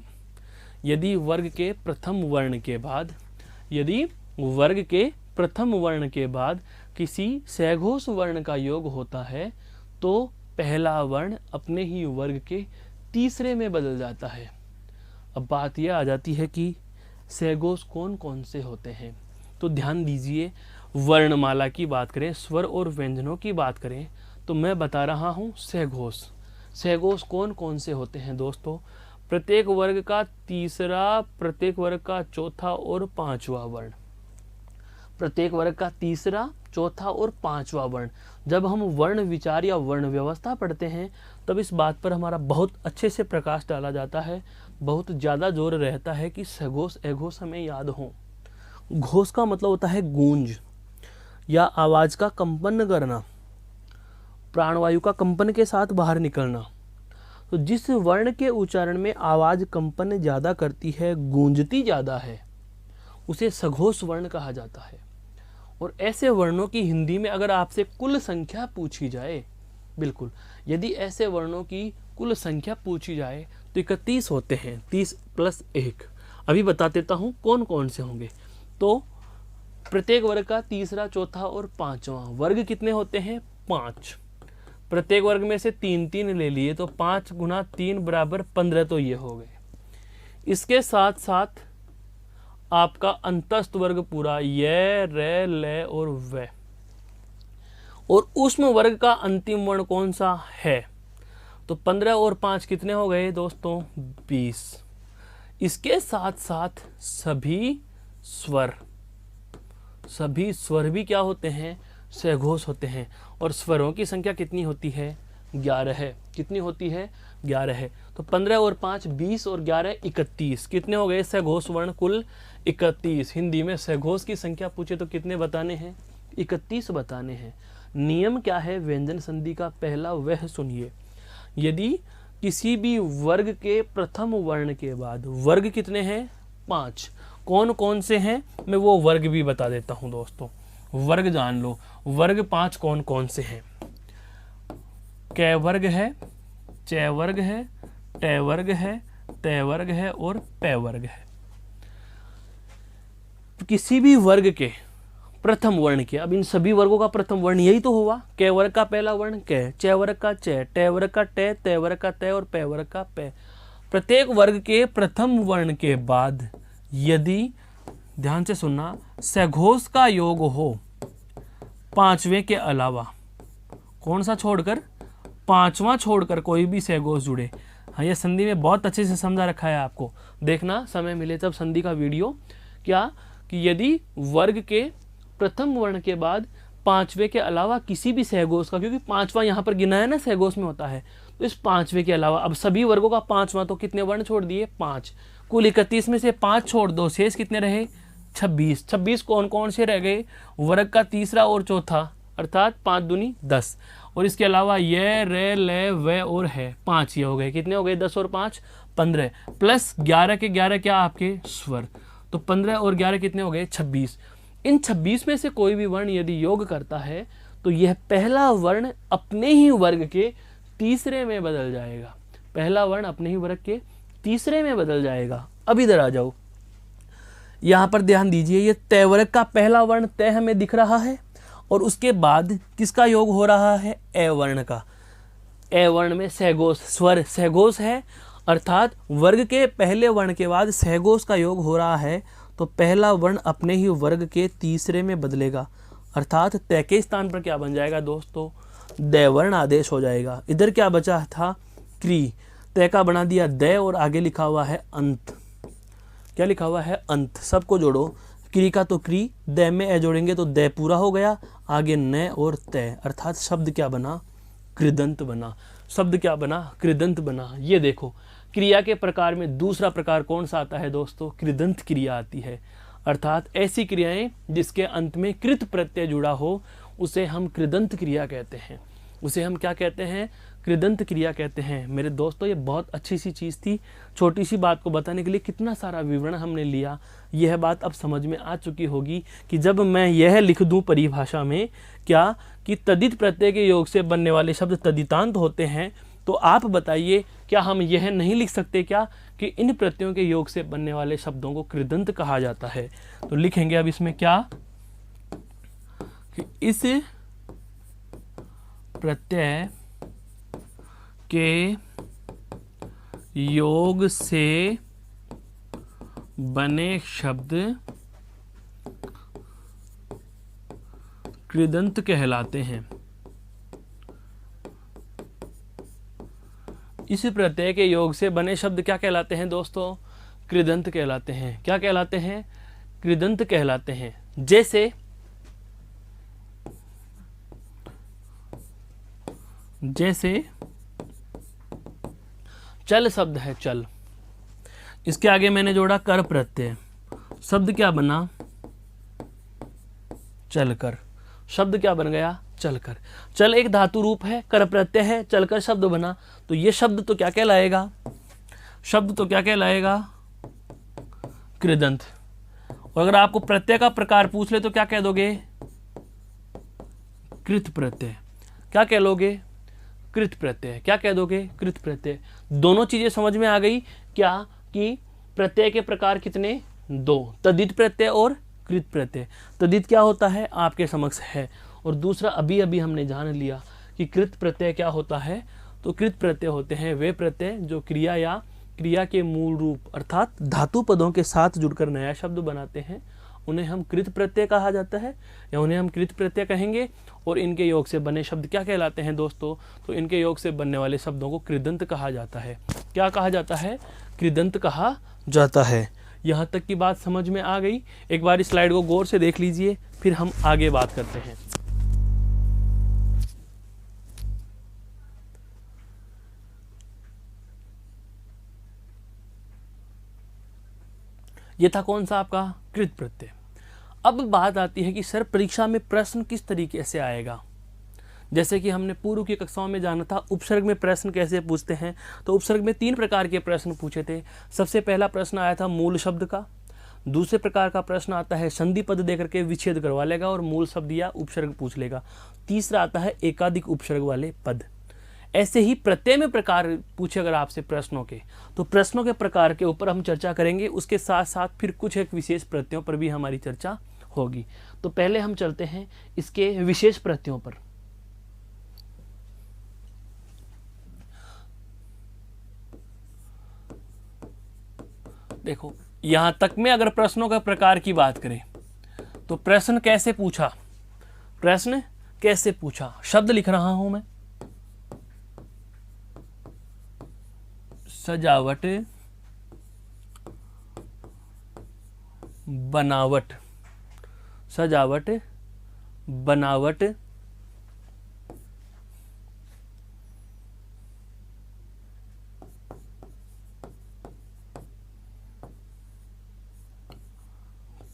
यदि वर्ग के प्रथम वर्ण के बाद किसी सघोष वर्ण का योग होता है, तो पहला वर्ण अपने ही वर्ग के तीसरे में बदल जाता है। अब बात यह आ जाती है कि सहघोष कौन कौन से होते हैं। तो ध्यान दीजिए, वर्णमाला की बात करें, स्वर और व्यंजनों की बात करें, तो मैं बता रहा हूँ सहघोष। सहघोष कौन कौन से होते हैं दोस्तों? प्रत्येक वर्ग का तीसरा, प्रत्येक वर्ग का चौथा और पांचवा वर्ण। प्रत्येक वर्ग का तीसरा, चौथा और पांचवा वर्ण। जब हम वर्ण विचार या वर्ण व्यवस्था पढ़ते हैं तब इस बात पर हमारा बहुत अच्छे से प्रकाश डाला जाता है, बहुत ज़्यादा जोर रहता है कि सघोष अघोष हमें याद हो। घोष का मतलब होता है गूंज या आवाज का कंपन करना, प्राणवायु का कंपन के साथ बाहर निकलना। तो जिस वर्ण के उच्चारण में आवाज कंपन ज्यादा करती है, गूंजती ज्यादा है, उसे सघोष वर्ण कहा जाता है। और ऐसे वर्णों की हिंदी में अगर आपसे कुल संख्या पूछी जाए, बिल्कुल, यदि ऐसे वर्णों की कुल संख्या पूछी जाए तो 31 होते हैं, 30 + 1। अभी बता देता हूँ कौन कौन से होंगे। तो प्रत्येक वर्ग का तीसरा, चौथा और पांचवा वर्ग कितने होते हैं? 5। प्रत्येक वर्ग में से 3-3 ले लिए तो 5 × 3 = 15, तो ये हो गए। इसके साथ साथ आपका अंतस्थ वर्ग पूरा, य, र, ल और व। और ऊष्म वर्ग का अंतिम वर्ण कौन सा है? तो 15 और 5 कितने हो गए दोस्तों? 20। इसके साथ साथ सभी स्वर भी क्या होते हैं? सहघोष होते हैं। और स्वरों की संख्या कितनी होती है? 11 है। कितनी होती है? 11 है। तो 15 और 5 20 और 11 31। कितने हो गए सहघोष वर्ण? कुल 31। हिंदी में सहघोष की संख्या पूछे तो कितने बताने हैं? 31 बताने हैं। नियम क्या है व्यंजन संधि का? पहला वह सुनिए, यदि किसी भी वर्ग के प्रथम वर्ण के बाद वर्ग कितने हैं? 5। कौन कौन से हैं मैं वो वर्ग भी बता देता हूं दोस्तों, वर्ग जान लो। वर्ग 5 कौन कौन से हैं? क वर्ग है, च वर्ग है, ट वर्ग है, त वर्ग है और प वर्ग है। किसी भी वर्ग के प्रथम वर्ण के, अब इन सभी वर्गों का प्रथम वर्ण यही तो हुआ। क वर्ग का पहला वर्ण क, च वर्ग का च, ट वर्ग का ट, त वर्ग का त और प वर्ग का प। प्रत्येक वर्ग के प्रथम वर्ण के बाद यदि, ध्यान से सुनना, सघोष का योग हो पांचवें के अलावा, कौन सा छोड़कर? पांचवा छोड़कर कोई भी सहघोष जुड़े। हाँ, ये संधि में बहुत अच्छे से समझा रखा है, आपको देखना समय मिले तब संधि का वीडियो। क्या कि यदि वर्ग के प्रथम वर्ण के बाद पांचवे के अलावा किसी भी सहघोष का, क्योंकि पांचवा यहाँ पर गिना है ना, सहघोष में होता है, तो इस पांचवे के अलावा, अब सभी वर्गों का पांचवा, तो कितने वर्ण छोड़ दिए? 5। कुल 31 में से 5 छोड़ दो, शेष कितने रहे? 26। 26 कौन कौन से रह गए? वर्ग का तीसरा और चौथा, अर्थात 5 दूनी 10। और इसके अलावा ये, रे, ले, वे और है, 5 ये हो गए। कितने हो गए? 10 और 5 15, प्लस 11 के 11 क्या आपके? स्वर। तो 15 और 11 कितने हो गए? 26। इन 26 में से कोई भी वर्ण यदि योग करता है तो यह पहला वर्ण अपने ही वर्ग के तीसरे में बदल जाएगा। पहला वर्ण अपने ही वर्ग के तीसरे में बदल जाएगा। अब इधर आ जाओ, यहां पर ध्यान दीजिए, ये तय वर्ग का पहला वर्ण तय हमें दिख रहा है और उसके बाद किसका योग हो रहा है? ए वर्ण का। ए वर्ण में सहघोष, स्वर सहघोष है, अर्थात वर्ग के पहले वर्ण के बाद सहघोष का योग हो रहा है, तो पहला वर्ण अपने ही वर्ग के तीसरे में बदलेगा, अर्थात तय के स्थान पर क्या बन जाएगा दोस्तों? द वर्ण आदेश हो जाएगा। इधर क्या बचा था? क्री। तय का बना दिया द और आगे लिखा हुआ है अंत। क्या लिखा हुआ है? अंत। सबको जोड़ो, क्री का तो क्री, द में ए जोड़ेंगे तो द पूरा हो गया, आगे न और तय, अर्थात शब्द क्या बना? कृदंत बना। शब्द क्या बना? कृदंत बना। ये देखो, क्रिया के प्रकार में दूसरा प्रकार कौन सा आता है दोस्तों? कृदंत क्रिया आती है, अर्थात ऐसी क्रियाएं जिसके अंत में कृत प्रत्यय जुड़ा हो उसे हम कृदंत क्रिया कहते हैं। उसे हम क्या कहते हैं? कृदंत क्रिया कहते हैं। मेरे दोस्तों, ये बहुत अच्छी सी चीज़ थी, छोटी सी बात को बताने के लिए कितना सारा विवरण हमने लिया। यह बात अब समझ में आ चुकी होगी कि जब मैं यह लिख दूं परिभाषा में क्या कि तदित प्रत्यय के योग से बनने वाले शब्द तदितांत होते हैं, तो आप बताइए क्या हम यह नहीं लिख सकते क्या कि इन प्रत्ययों के योग से बनने वाले शब्दों को कृदंत कहा जाता है? तो लिखेंगे अब इसमें क्या कि इस प्रत्यय के योग से बने शब्द कृदंत कहलाते हैं। इस प्रत्यय के योग से बने शब्द क्या कहलाते हैं दोस्तों? कृदंत कहलाते हैं। क्या कहलाते हैं? कृदंत कहलाते हैं। जैसे चल शब्द है, चल, इसके आगे मैंने जोड़ा कर प्रत्यय, शब्द क्या बना? चलकर। शब्द क्या बन गया? चलकर। चल एक धातु रूप है, कर प्रत्यय है, चलकर शब्द बना, तो ये शब्द तो क्या कहलाएगा? शब्द तो क्या कहलाएगा? कृदंत। और अगर आपको प्रत्यय का प्रकार पूछ ले तो क्या कह दोगे? कृत प्रत्यय। क्या कह लोगे? कृत प्रत्यय। क्या कह दोगे? कृत प्रत्यय। दोनों चीजें समझ में आ गई क्या? कि प्रत्यय के प्रकार कितने? दो, तद्धित प्रत्यय और कृत प्रत्यय। तद्धित क्या होता है आपके समक्ष है, और दूसरा अभी अभी हमने जान लिया कि कृत प्रत्यय क्या होता है। तो कृत प्रत्यय होते हैं वे प्रत्यय जो क्रिया या क्रिया के मूल रूप अर्थात धातु पदों के साथ जुड़कर नया शब्द बनाते हैं, उन्हें हम कृत प्रत्यय कहा जाता है, या उन्हें हम कृत प्रत्यय कहेंगे। और इनके योग से बने शब्द क्या कहलाते हैं दोस्तों? तो इनके योग से बनने वाले शब्दों को कृदंत कहा जाता है। क्या कहा जाता है? कृदंत कहा जाता है। यहाँ तक की बात समझ में आ गई? एक बार इस स्लाइड को गौर से देख लीजिए, फिर हम आगे बात करते हैं। ये था कौन सा आपका? कृत प्रत्यय। अब बात आती है कि सर परीक्षा में प्रश्न किस तरीके से आएगा। जैसे कि हमने पूर्व की कक्षाओं में जाना था उपसर्ग में प्रश्न कैसे पूछते हैं। तो उपसर्ग में 3 प्रकार के प्रश्न पूछे थे। सबसे पहला प्रश्न आया था मूल शब्द का। दूसरे प्रकार का प्रश्न आता है संधि पद देकर के विच्छेद करवा लेगा और मूल शब्द या उपसर्ग पूछ लेगा। तीसरा आता है एकाधिक उपसर्ग वाले पद। ऐसे ही प्रत्यय में प्रकार पूछे अगर आपसे प्रश्नों के, तो प्रश्नों के प्रकार के ऊपर हम चर्चा करेंगे। उसके साथ साथ फिर कुछ एक विशेष प्रत्ययों पर भी हमारी चर्चा होगी। तो पहले हम चलते हैं इसके विशेष प्रत्ययों पर। देखो यहां तक में अगर प्रश्नों के प्रकार की बात करें तो प्रश्न कैसे पूछा? प्रश्न कैसे पूछा? शब्द लिख रहा हूं मैं, सजावट, बनावट, सजावट, बनावट,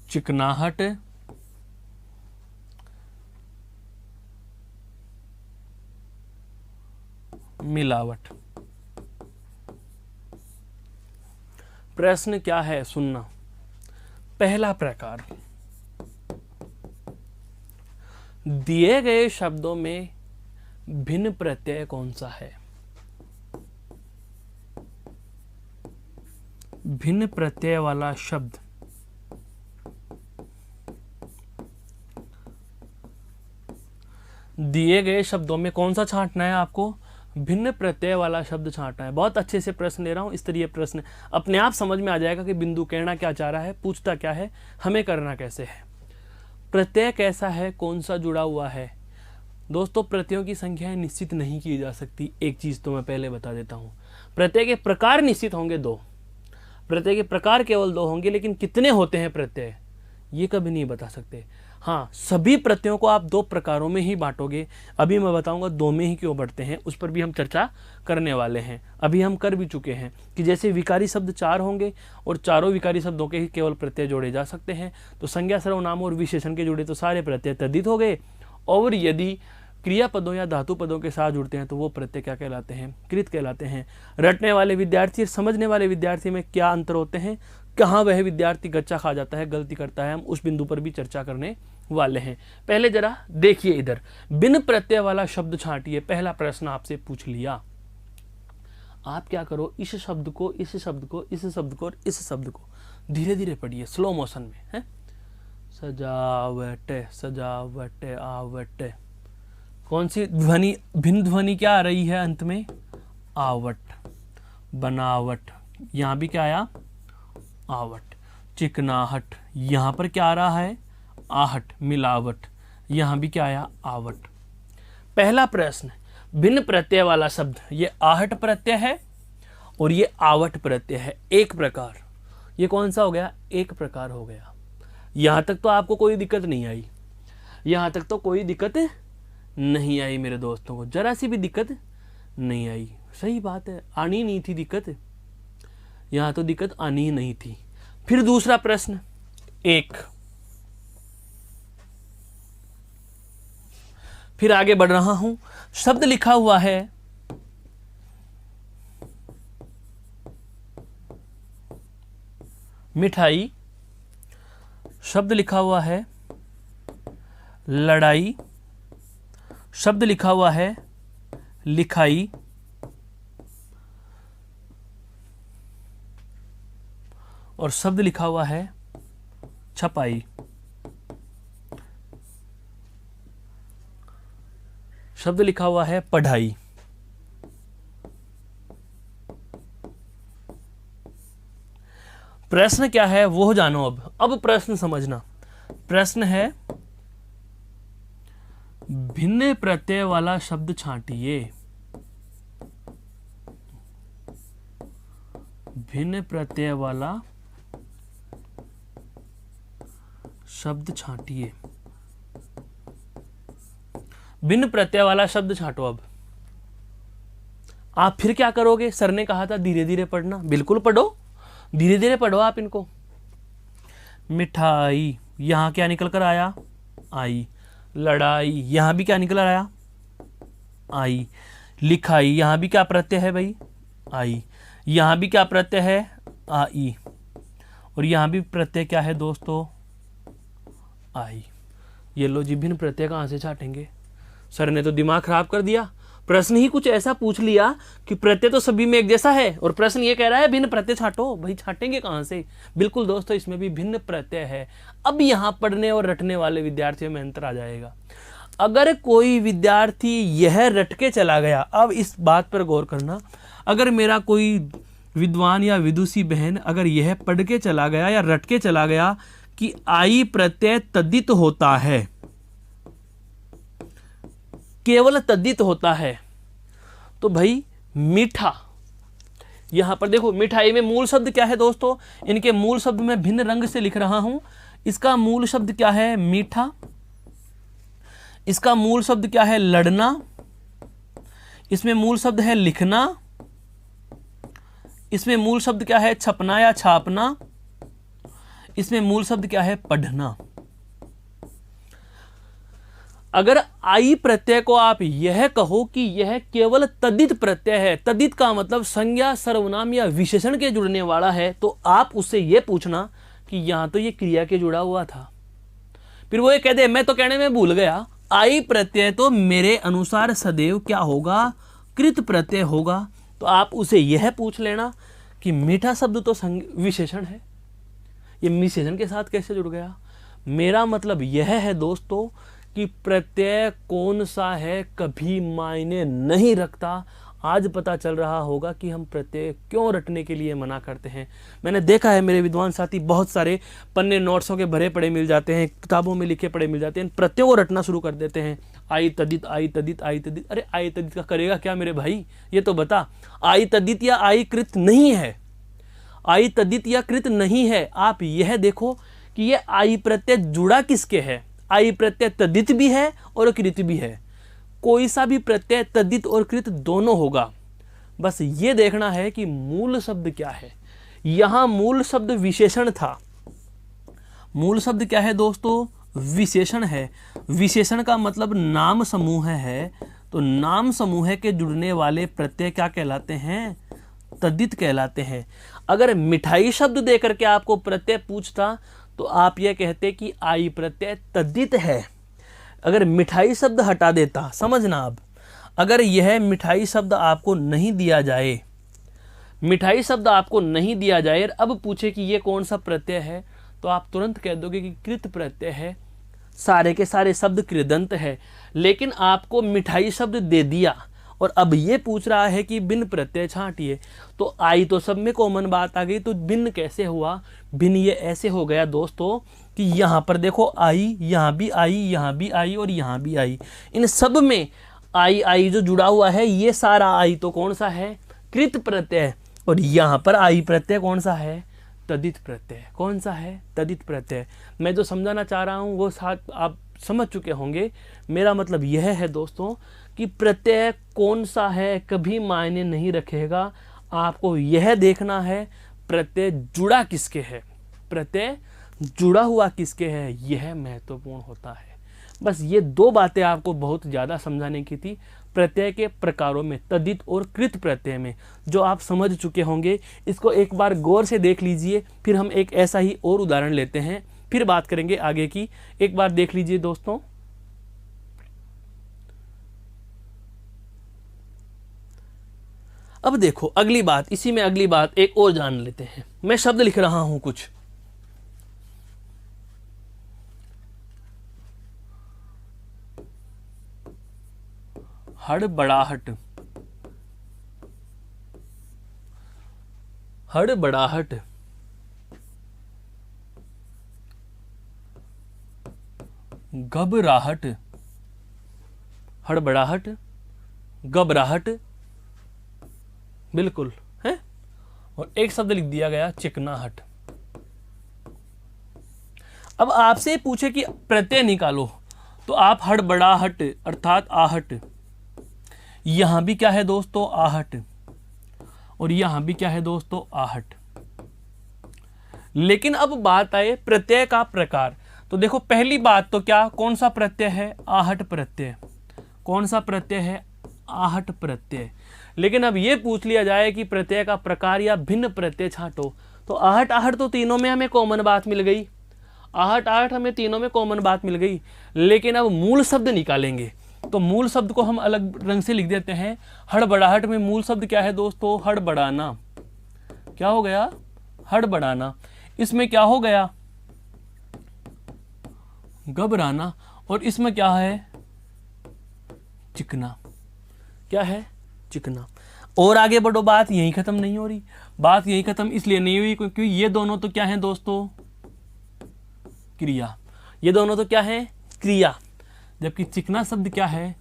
चिकनाहट, मिलावट। प्रश्न क्या है सुनना। पहला प्रकार, दिए गए शब्दों में भिन्न प्रत्यय कौन सा है? भिन्न प्रत्यय वाला शब्द दिए गए शब्दों में कौन सा छांटना है आपको? भिन्न प्रत्यय वाला शब्द छांटना है। बहुत अच्छे से प्रश्न ले रहा हूं, इस तरह प्रश्न अपने आप समझ में आ जाएगा कि बिंदु कहना क्या चाह रहा है, पूछता क्या है, हमें करना कैसे है। प्रत्यय कैसा है, कौन सा जुड़ा हुआ है। दोस्तों प्रत्ययों की संख्या निश्चित नहीं की जा सकती। एक चीज तो मैं पहले बता देता हूं, प्रत्यय के प्रकार निश्चित होंगे 2। प्रत्यय के प्रकार केवल 2 होंगे, लेकिन कितने होते हैं प्रत्यय ये कभी नहीं बता सकते। हाँ, सभी प्रत्ययों को आप 2 प्रकारों में ही बांटोगे। अभी मैं बताऊंगा 2 में ही क्यों बढ़ते हैं, उस पर भी हम चर्चा करने वाले हैं। अभी हम कर भी चुके हैं कि जैसे विकारी शब्द 4 होंगे और चारों विकारी शब्दों के ही केवल प्रत्यय जोड़े जा सकते हैं। तो संज्ञा, सर्वनाम और विशेषण के जुड़े तो सारे प्रत्यय तद्धित हो गए, और यदि क्रियापदों या धातु पदों के साथ जुड़ते हैं तो वो प्रत्यय क्या कहलाते हैं? कृत कहलाते हैं। रटने वाले विद्यार्थी और समझने वाले विद्यार्थी में क्या अंतर होते हैं, कहाँ वह विद्यार्थी गच्चा खा जाता है, गलती करता है, हम उस बिंदु पर भी चर्चा करने वाले हैं। पहले जरा देखिए इधर, बिन प्रत्यय वाला शब्द छांटिए। पहला प्रश्न आपसे पूछ लिया, आप क्या करो, इस शब्द को, इस शब्द को, इस शब्द को और इस शब्द को धीरे धीरे पढ़िए, स्लो मोशन में है। सजावट, सजावट, आवट, कौन सी ध्वनि, भिन्न ध्वनि क्या आ रही है अंत में? आवट। बनावट, यहां भी क्या आया? आवट। चिकनाहट, यहां पर क्या आ रहा है, आहट, मिलावट, यहां भी क्या आया, आवट। पहला प्रश्न, भिन्न प्रत्यय वाला शब्द, ये आहट प्रत्यय है और ये आवट प्रत्यय है, एक प्रकार। ये कौन सा हो गया, एक प्रकार हो गया। यहां तक तो आपको कोई दिक्कत नहीं आई, यहां तक तो कोई दिक्कत नहीं आई मेरे दोस्तों को, जरा सी भी दिक्कत नहीं आई। सही बात है, आनी नहीं थी दिक्कत, यहां तो दिक्कत आनी ही नहीं थी। फिर दूसरा प्रश्न, एक, फिर आगे बढ़ रहा हूं। शब्द लिखा हुआ है मिठाई, शब्द लिखा हुआ है लड़ाई, शब्द लिखा हुआ है लिखाई, और शब्द लिखा हुआ है छपाई। शब्द लिखा हुआ है पढ़ाई। प्रश्न क्या है वो जानो। अब प्रश्न समझना। प्रश्न है भिन्न प्रत्यय वाला शब्द छांटिए। भिन्न प्रत्यय वाला शब्द छांटिए। भिन्न प्रत्यय वाला शब्द छांटो। अब आप फिर क्या करोगे, सर ने कहा था धीरे धीरे पढ़ना, बिल्कुल पढ़ो, धीरे धीरे पढ़ो आप इनको। मिठाई, यहां क्या निकल कर आया, आई। लड़ाई, यहां भी क्या निकल आया, आई। लिखाई, यहां भी क्या प्रत्यय है भाई, आई। यहां भी क्या प्रत्यय है, आई। और यहां भी प्रत्यय क्या है दोस्तों, आई। ये लो जी, भिन्न प्रत्यय कहां से छाटेंगे। सर ने तो दिमाग खराब कर दिया, प्रश्न ही कुछ ऐसा पूछ लिया कि प्रत्यय तो सभी में एक जैसा है और प्रश्न ये कह रहा है भिन्न प्रत्यय छाटो। भाई छाटेंगे कहां से। बिल्कुल दोस्तों, इसमें भी भिन्न प्रत्यय है। अब यहां पढ़ने और रटने वाले विद्यार्थियों में अंतर आ जाएगा। अगर कोई विद्यार्थी यह रट के चला गया, अब इस बात पर गौर करना, अगर मेरा कोई विद्वान या विदुषी बहन अगर यह पढ़ के चला गया या रट के चला गया कि आई प्रत्यय तद्धित होता है, केवल तद्धित होता है, तो भाई मीठा, यहां पर देखो मिठाई में मूल शब्द क्या है दोस्तों, इनके मूल शब्द में भिन्न रंग से लिख रहा हूं। इसका मूल शब्द क्या है, मीठा। इसका मूल शब्द क्या है, लड़ना। इसमें मूल शब्द है लिखना। इसमें मूल शब्द क्या है, छपना या छापना। इसमें मूल शब्द क्या है, पढ़ना। अगर आई प्रत्यय को आप यह कहो कि यह केवल तद्धित प्रत्यय है, तद्धित का मतलब संज्ञा, सर्वनाम या विशेषण के जुड़ने वाला है, तो आप उससे यह पूछना कि यहां तो ये क्रिया के जुड़ा हुआ था। फिर वो ये कह दे मैं तो कहने में भूल गया, आई प्रत्यय तो मेरे अनुसार सदैव क्या होगा, कृत प्रत्यय होगा। तो आप उसे यह पूछ लेना कि मीठा शब्द तो विशेषण है, ये विशेषण के साथ कैसे जुड़ गया। मेरा मतलब यह है दोस्तों कि प्रत्यय कौन सा है कभी मायने नहीं रखता। आज पता चल रहा होगा कि हम प्रत्यय क्यों रटने के लिए मना करते हैं। मैंने देखा है मेरे विद्वान साथी बहुत सारे पन्ने नोट्सों के भरे पड़े मिल जाते हैं, किताबों में लिखे पड़े मिल जाते हैं, प्रत्ययों को रटना शुरू कर देते हैं। आई तद्धित, आई तद्धित, आई तद्धित। अरे आई तद्धित का करेगा क्या मेरे भाई, ये तो बता। आई तद्धित या आई कृत नहीं है, आई तद्धित या कृत नहीं है। आप यह देखो कि ये आई प्रत्यय जुड़ा किसके है। आई प्रत्यय तद्धित भी है और कृत भी है। कोई सा भी प्रत्यय तद्धित और कृत दोनों होगा। बस ये देखना है कि मूल शब्द क्या है। यहां मूल शब्द विशेषण था। मूल शब्द क्या है दोस्तों, विशेषण है। विशेषण का मतलब नाम समूह है, तो नाम समूह के जुड़ने वाले प्रत्यय क्या कहलाते हैं, तद्धित कहलाते हैं। अगर मिठाई शब्द देकर के आपको प्रत्यय पूछता तो आप यह कहते कि आई प्रत्यय तद्धित है। अगर मिठाई शब्द हटा देता, समझना अब, अगर यह मिठाई शब्द आपको नहीं दिया जाए, मिठाई शब्द आपको नहीं दिया जाए और अब पूछे कि यह कौन सा प्रत्यय है, तो आप तुरंत कह दोगे कि कृत प्रत्यय है। सारे के सारे शब्द कृदंत है। लेकिन आपको मिठाई शब्द दे दिया और अब ये पूछ रहा है कि भिन्न प्रत्यय छांटिए। तो आई तो सब में कॉमन बात आ गई, तो भिन्न कैसे हुआ? भिन्न ये ऐसे हो गया दोस्तों कि यहाँ पर देखो आई, यहाँ भी आई, यहाँ भी आई और यहाँ भी आई, इन सब में आई आई जो जुड़ा हुआ है, ये सारा आई तो कौन सा है? कृत प्रत्यय। और यहाँ पर आई प्रत्यय कौन सा है? तदित प्रत्यय। कौन सा है? तदित प्रत्यय। मैं जो समझाना चाह रहा हूँ वो साथ आप समझ चुके होंगे। मेरा मतलब यह है दोस्तों कि प्रत्यय कौन सा है कभी मायने नहीं रखेगा, आपको यह देखना है प्रत्यय जुड़ा किसके है, प्रत्यय जुड़ा हुआ किसके है, यह महत्वपूर्ण होता है। बस ये दो बातें आपको बहुत ज़्यादा समझाने की थी प्रत्यय के प्रकारों में, तद्धित और कृत प्रत्यय में, जो आप समझ चुके होंगे। इसको एक बार गौर से देख लीजिए, फिर हम एक ऐसा ही और उदाहरण लेते हैं, फिर बात करेंगे आगे की। एक बार देख लीजिए दोस्तों। अब देखो अगली बात, इसी में अगली बात एक और जान लेते हैं। मैं शब्द लिख रहा हूं कुछ, हड़बड़ाहट, हड़बड़ाहट, घबराहट, हड़बड़ाहट, घबराहट, बिल्कुल है। और एक शब्द लिख दिया गया चिकनाहट। अब आपसे पूछे कि प्रत्यय निकालो, तो आप हड़बड़ाहट अर्थात आहट, यहां भी क्या है दोस्तों? आहट, और यहां भी क्या है दोस्तों? आहट। लेकिन अब बात आए प्रत्यय का प्रकार, तो देखो पहली बात तो क्या, कौन सा प्रत्यय है? आहट प्रत्यय। कौन सा प्रत्यय है? आहट प्रत्यय। लेकिन अब ये पूछ लिया जाए कि प्रत्यय का प्रकार या भिन्न प्रत्यय छांटो, तो आहट आहट तो तीनों में हमें कॉमन बात मिल गई, आहट आहट हमें तीनों में कॉमन बात मिल गई। लेकिन अब मूल शब्द निकालेंगे, तो मूल शब्द को हम अलग रंग से लिख देते हैं। हड़बड़ाहट में मूल शब्द क्या है दोस्तों? हड़बड़ाना। क्या हो गया? हड़बड़ाना। इसमें क्या हो गया? घबराना। और इसमें क्या है? चिकना। क्या है? चिकना। और आगे बढ़ो, बात यहीं खत्म नहीं हो रही। बात यहीं खत्म इसलिए नहीं हुई क्योंकि ये दोनों तो क्या है दोस्तों? क्रिया। ये दोनों तो क्या है? क्रिया। जबकि चिकना शब्द क्या है?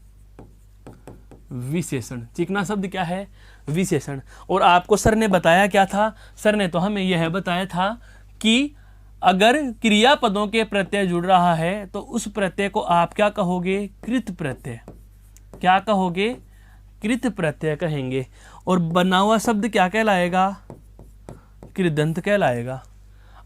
विशेषण। चिकना शब्द क्या है? विशेषण। और आपको सर ने बताया क्या था? सर ने तो हमें यह बताया था कि अगर क्रियापदों के प्रत्यय जुड़ रहा है तो उस प्रत्यय को आप क्या कहोगे? कृत प्रत्यय। क्या कहोगे? कृत प्रत्यय कहेंगे। और बना हुआ शब्द क्या कहलाएगा? कृदंत कहलाएगा।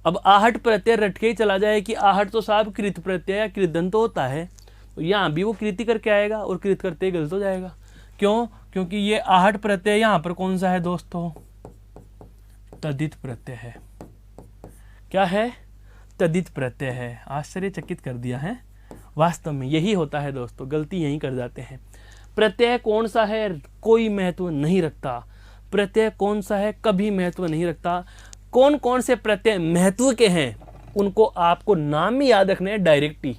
अब आहट प्रत्यय रट के ही चला जाए कि आहट तो साहब कृत प्रत्यय या कृदंत होता है, तो यहाँ भी वो कृति करके आएगा और कृत करते ही गलत हो जाएगा। क्यों? क्योंकि ये आहट प्रत्यय यहाँ पर कौन सा है दोस्तों? तद्धित प्रत्यय है। क्या है? तद्धित प्रत्यय है। आश्चर्यचकित कर दिया है। वास्तव में यही होता है दोस्तों, गलती यही कर जाते हैं। प्रत्यय कौन सा है कोई महत्व नहीं रखता, प्रत्यय कौन सा है कभी महत्व नहीं रखता। कौन कौन से प्रत्यय महत्व के हैं उनको आपको नाम ही याद रखने हैं डायरेक्ट ही,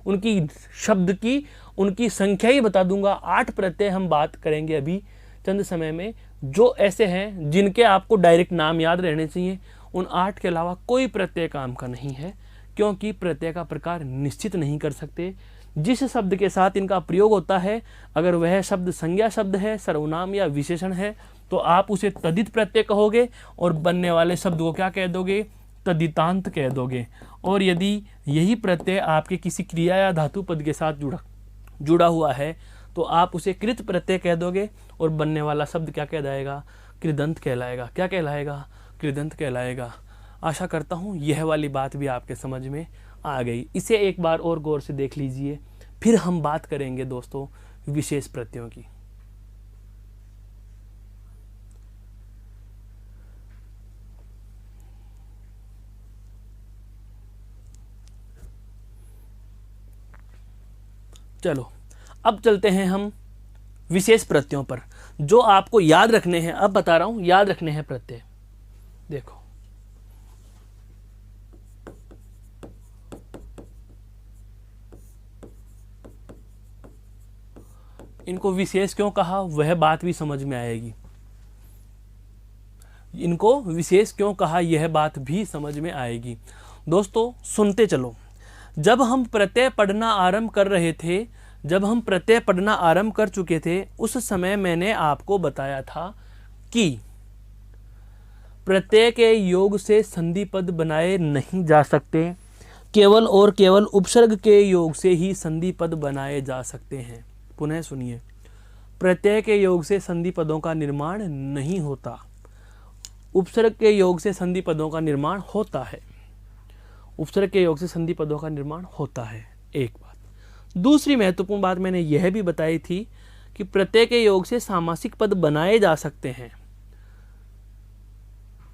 उनकी शब्द की उनकी संख्या ही बता दूंगा। 8 प्रत्यय हम बात करेंगे अभी चंद समय में, जो ऐसे हैं जिनके आपको डायरेक्ट नाम याद रहने चाहिए। उन 8 के अलावा कोई प्रत्यय काम का नहीं है, क्योंकि प्रत्यय का प्रकार निश्चित नहीं कर सकते। जिस शब्द के साथ इनका प्रयोग होता है, अगर वह शब्द संज्ञा शब्द है, सर्वनाम या विशेषण है, तो आप उसे तद्धित प्रत्यय कहोगे और बनने वाले शब्द को क्या कह दोगे? तद्धितांत कह दोगे। और यदि यही प्रत्यय आपके किसी क्रिया या धातु पद के साथ जुड़ा हुआ है तो आप उसे कृत प्रत्यय कह दोगे और बनने वाला शब्द क्या कह जाएगा? कृदंत कहलाएगा। क्या कहलाएगा? कृदंत कहलाएगा। आशा करता हूँ यह वाली बात भी आपके समझ में आ गई। इसे एक बार और गौर से देख लीजिए, फिर हम बात करेंगे दोस्तों विशेष प्रत्ययों की। चलो अब चलते हैं हम विशेष प्रत्ययों पर, जो आपको याद रखने हैं। अब बता रहा हूं, याद रखने हैं प्रत्यय। देखो इनको विशेष क्यों कहा वह बात भी समझ में आएगी। इनको विशेष क्यों कहा यह बात भी समझ में आएगी। दोस्तों सुनते चलो। जब हम प्रत्यय पढ़ना आरंभ कर रहे थे, जब हम प्रत्यय पढ़ना आरंभ कर चुके थे, उस समय मैंने आपको बताया था कि प्रत्यय के योग से संधि पद बनाए नहीं जा सकते, केवल और केवल उपसर्ग के योग से ही संधि पद बनाए जा सकते हैं। पुनः सुनिए, प्रत्यय के योग से संधि पदों का निर्माण नहीं होता, उपसर्ग के योग से संधि पदों का निर्माण होता है। उपसर्ग के योग से संधि पदों का निर्माण होता है, एक बात। दूसरी महत्वपूर्ण बात मैंने यह भी बताई थी कि प्रत्यय के योग से सामासिक पद बनाए जा सकते हैं।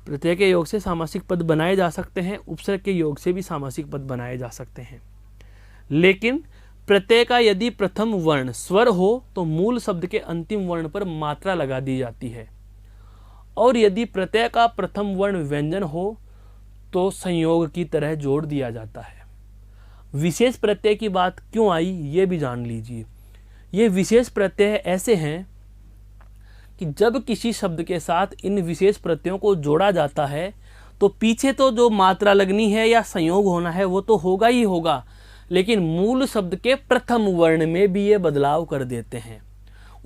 प्रत्यय के योग से सामासिक पद बनाए जा सकते हैं, उपसर्ग के योग से भी सामासिक पद बनाए जा सकते हैं। लेकिन प्रत्यय का यदि प्रथम वर्ण स्वर हो तो मूल शब्द के अंतिम वर्ण पर मात्रा लगा दी जाती है, और यदि प्रत्यय का प्रथम वर्ण व्यंजन हो तो संयोग की तरह जोड़ दिया जाता है। विशेष प्रत्यय की बात क्यों आई ये भी जान लीजिए। ये विशेष प्रत्यय ऐसे हैं कि जब किसी शब्द के साथ इन विशेष प्रत्ययों को जोड़ा जाता है तो पीछे तो जो मात्रा लगनी है या संयोग होना है वो तो होगा ही होगा, लेकिन मूल शब्द के प्रथम वर्ण में भी ये बदलाव कर देते हैं,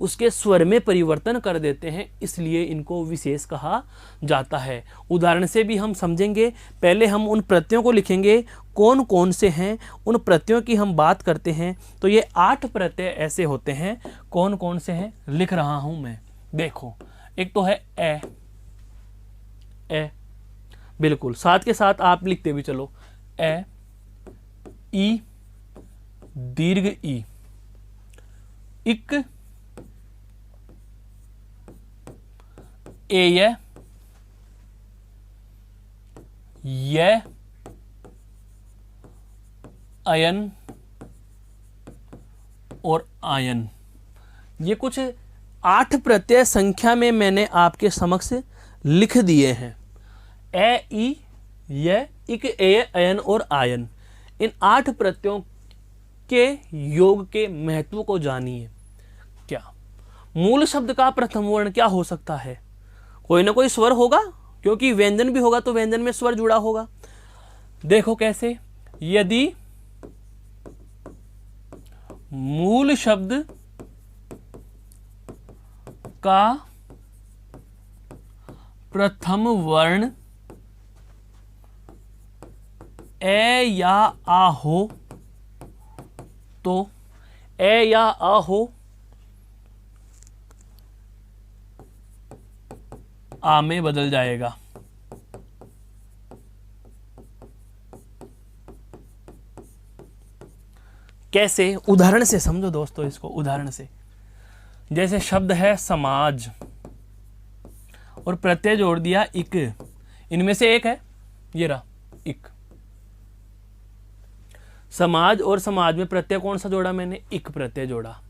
उसके स्वर में परिवर्तन कर देते हैं, इसलिए इनको विशेष कहा जाता है। उदाहरण से भी हम समझेंगे। पहले हम उन प्रत्ययों को लिखेंगे कौन कौन से हैं, उन प्रत्ययों की हम बात करते हैं। तो ये 8 प्रत्यय ऐसे होते हैं। कौन कौन से हैं लिख रहा हूं मैं, देखो। एक तो है ए, ए बिल्कुल, साथ के साथ आप लिखते भी चलो, ए, ई, दीर्घ ई, इक, ए, य, अयन और आयन। ये कुछ 8 प्रत्यय संख्या में मैंने आपके समक्ष लिख दिए हैं। ए, ई, य, इक, ए, अयन और आयन। इन 8 प्रत्ययों के योग के महत्व को जानिए। क्या मूल शब्द का प्रथम वर्ण क्या हो सकता है? कोई ना कोई स्वर होगा, क्योंकि व्यंजन भी होगा तो व्यंजन में स्वर जुड़ा होगा। देखो कैसे, यदि मूल शब्द का प्रथम वर्ण ए या आ हो तो ए या आ हो आ में बदल जाएगा। कैसे? उदाहरण से समझो दोस्तों इसको, उदाहरण से। जैसे शब्द है समाज और प्रत्यय जोड़ दिया इक, इनमें से एक है ये रहा इक। समाज और समाज में प्रत्यय कौन सा जोड़ा मैंने? इक प्रत्यय जोड़ा।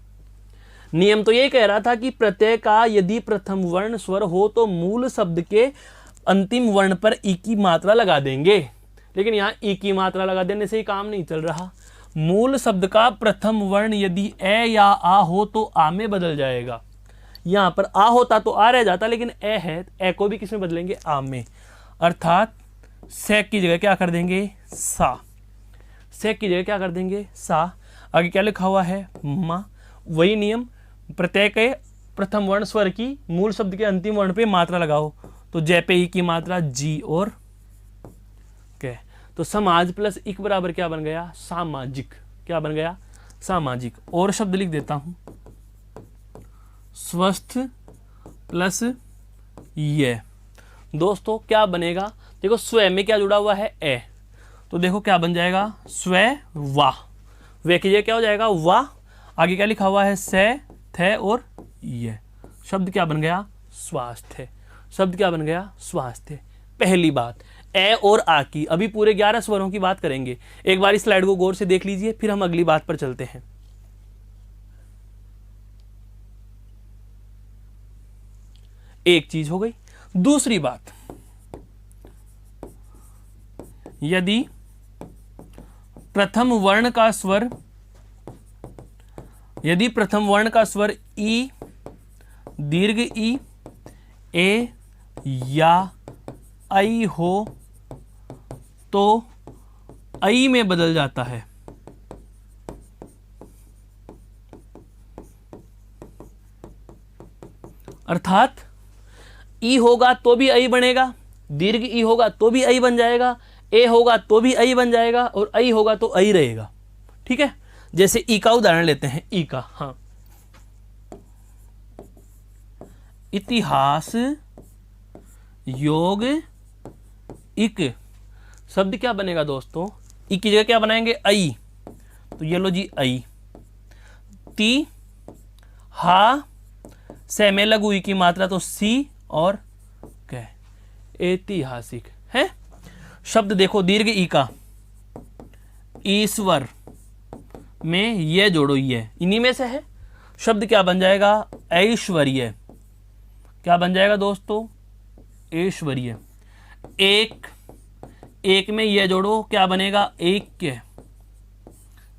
नियम तो ये कह रहा था कि प्रत्यय का यदि प्रथम वर्ण स्वर हो तो मूल शब्द के अंतिम वर्ण पर ई की मात्रा लगा देंगे, लेकिन यहाँ ई की मात्रा लगा देने से ही काम नहीं चल रहा। मूल शब्द का प्रथम वर्ण यदि ए या आ हो तो आ में बदल जाएगा। यहाँ पर आ होता तो आ रह जाता, लेकिन ए है, ए को भी किस में बदलेंगे? आ में। अर्थात से की जगह क्या कर देंगे? सा। से की जगह क्या कर देंगे? सा। आगे क्या लिखा हुआ है? मा। वही नियम, प्रत्यय के प्रथम वर्ण स्वर की मूल शब्द के अंतिम वर्ण पे मात्रा लगाओ, तो जय पे ई की मात्रा जी और के। तो समाज प्लस इक बराबर क्या बन गया? सामाजिक। क्या बन गया? सामाजिक। और शब्द लिख देता हूं, स्वस्थ प्लस ये। दोस्तों क्या बनेगा? देखो स्व में क्या जुड़ा हुआ है? ए। तो देखो क्या बन जाएगा? स्व वाह। वे की जगह क्या हो जाएगा? वाह। आगे क्या लिखा हुआ है? से, थे और ये। शब्द क्या बन गया? स्वास्थ्य। शब्द क्या बन गया? स्वास्थ्य। पहली बात ए और आ की। अभी पूरे 11 स्वरों की बात करेंगे। एक बार इस स्लाइड को गौर से देख लीजिए, फिर हम अगली बात पर चलते हैं। एक चीज हो गई। दूसरी बात, यदि प्रथम वर्ण का स्वर यदि प्रथम वर्ण का स्वर ई, दीर्घ ई, ए या आई हो तो आई में बदल जाता है। अर्थात ई होगा तो भी आई बनेगा, दीर्घ ई होगा तो भी आई बन जाएगा, ए होगा तो भी आई बन जाएगा और आई होगा तो आई रहेगा। ठीक है, जैसे ई का उदाहरण लेते हैं, ई का, हाँ, इतिहास योग इक, शब्द क्या बनेगा दोस्तों, ई की जगह क्या बनाएंगे, आई, तो ये लो जी आई। ती हा से में लघु ई की मात्रा तो सी और कै, ऐतिहासिक है। शब्द देखो दीर्घ ई का, ईश्वर में ये जोड़ो, ये इन्हीं में से है। शब्द क्या बन जाएगा, ऐश्वर्य, क्या बन जाएगा दोस्तों, ऐश्वर्य। एक, एक में ये जोड़ो, क्या बनेगा, ऐक्य,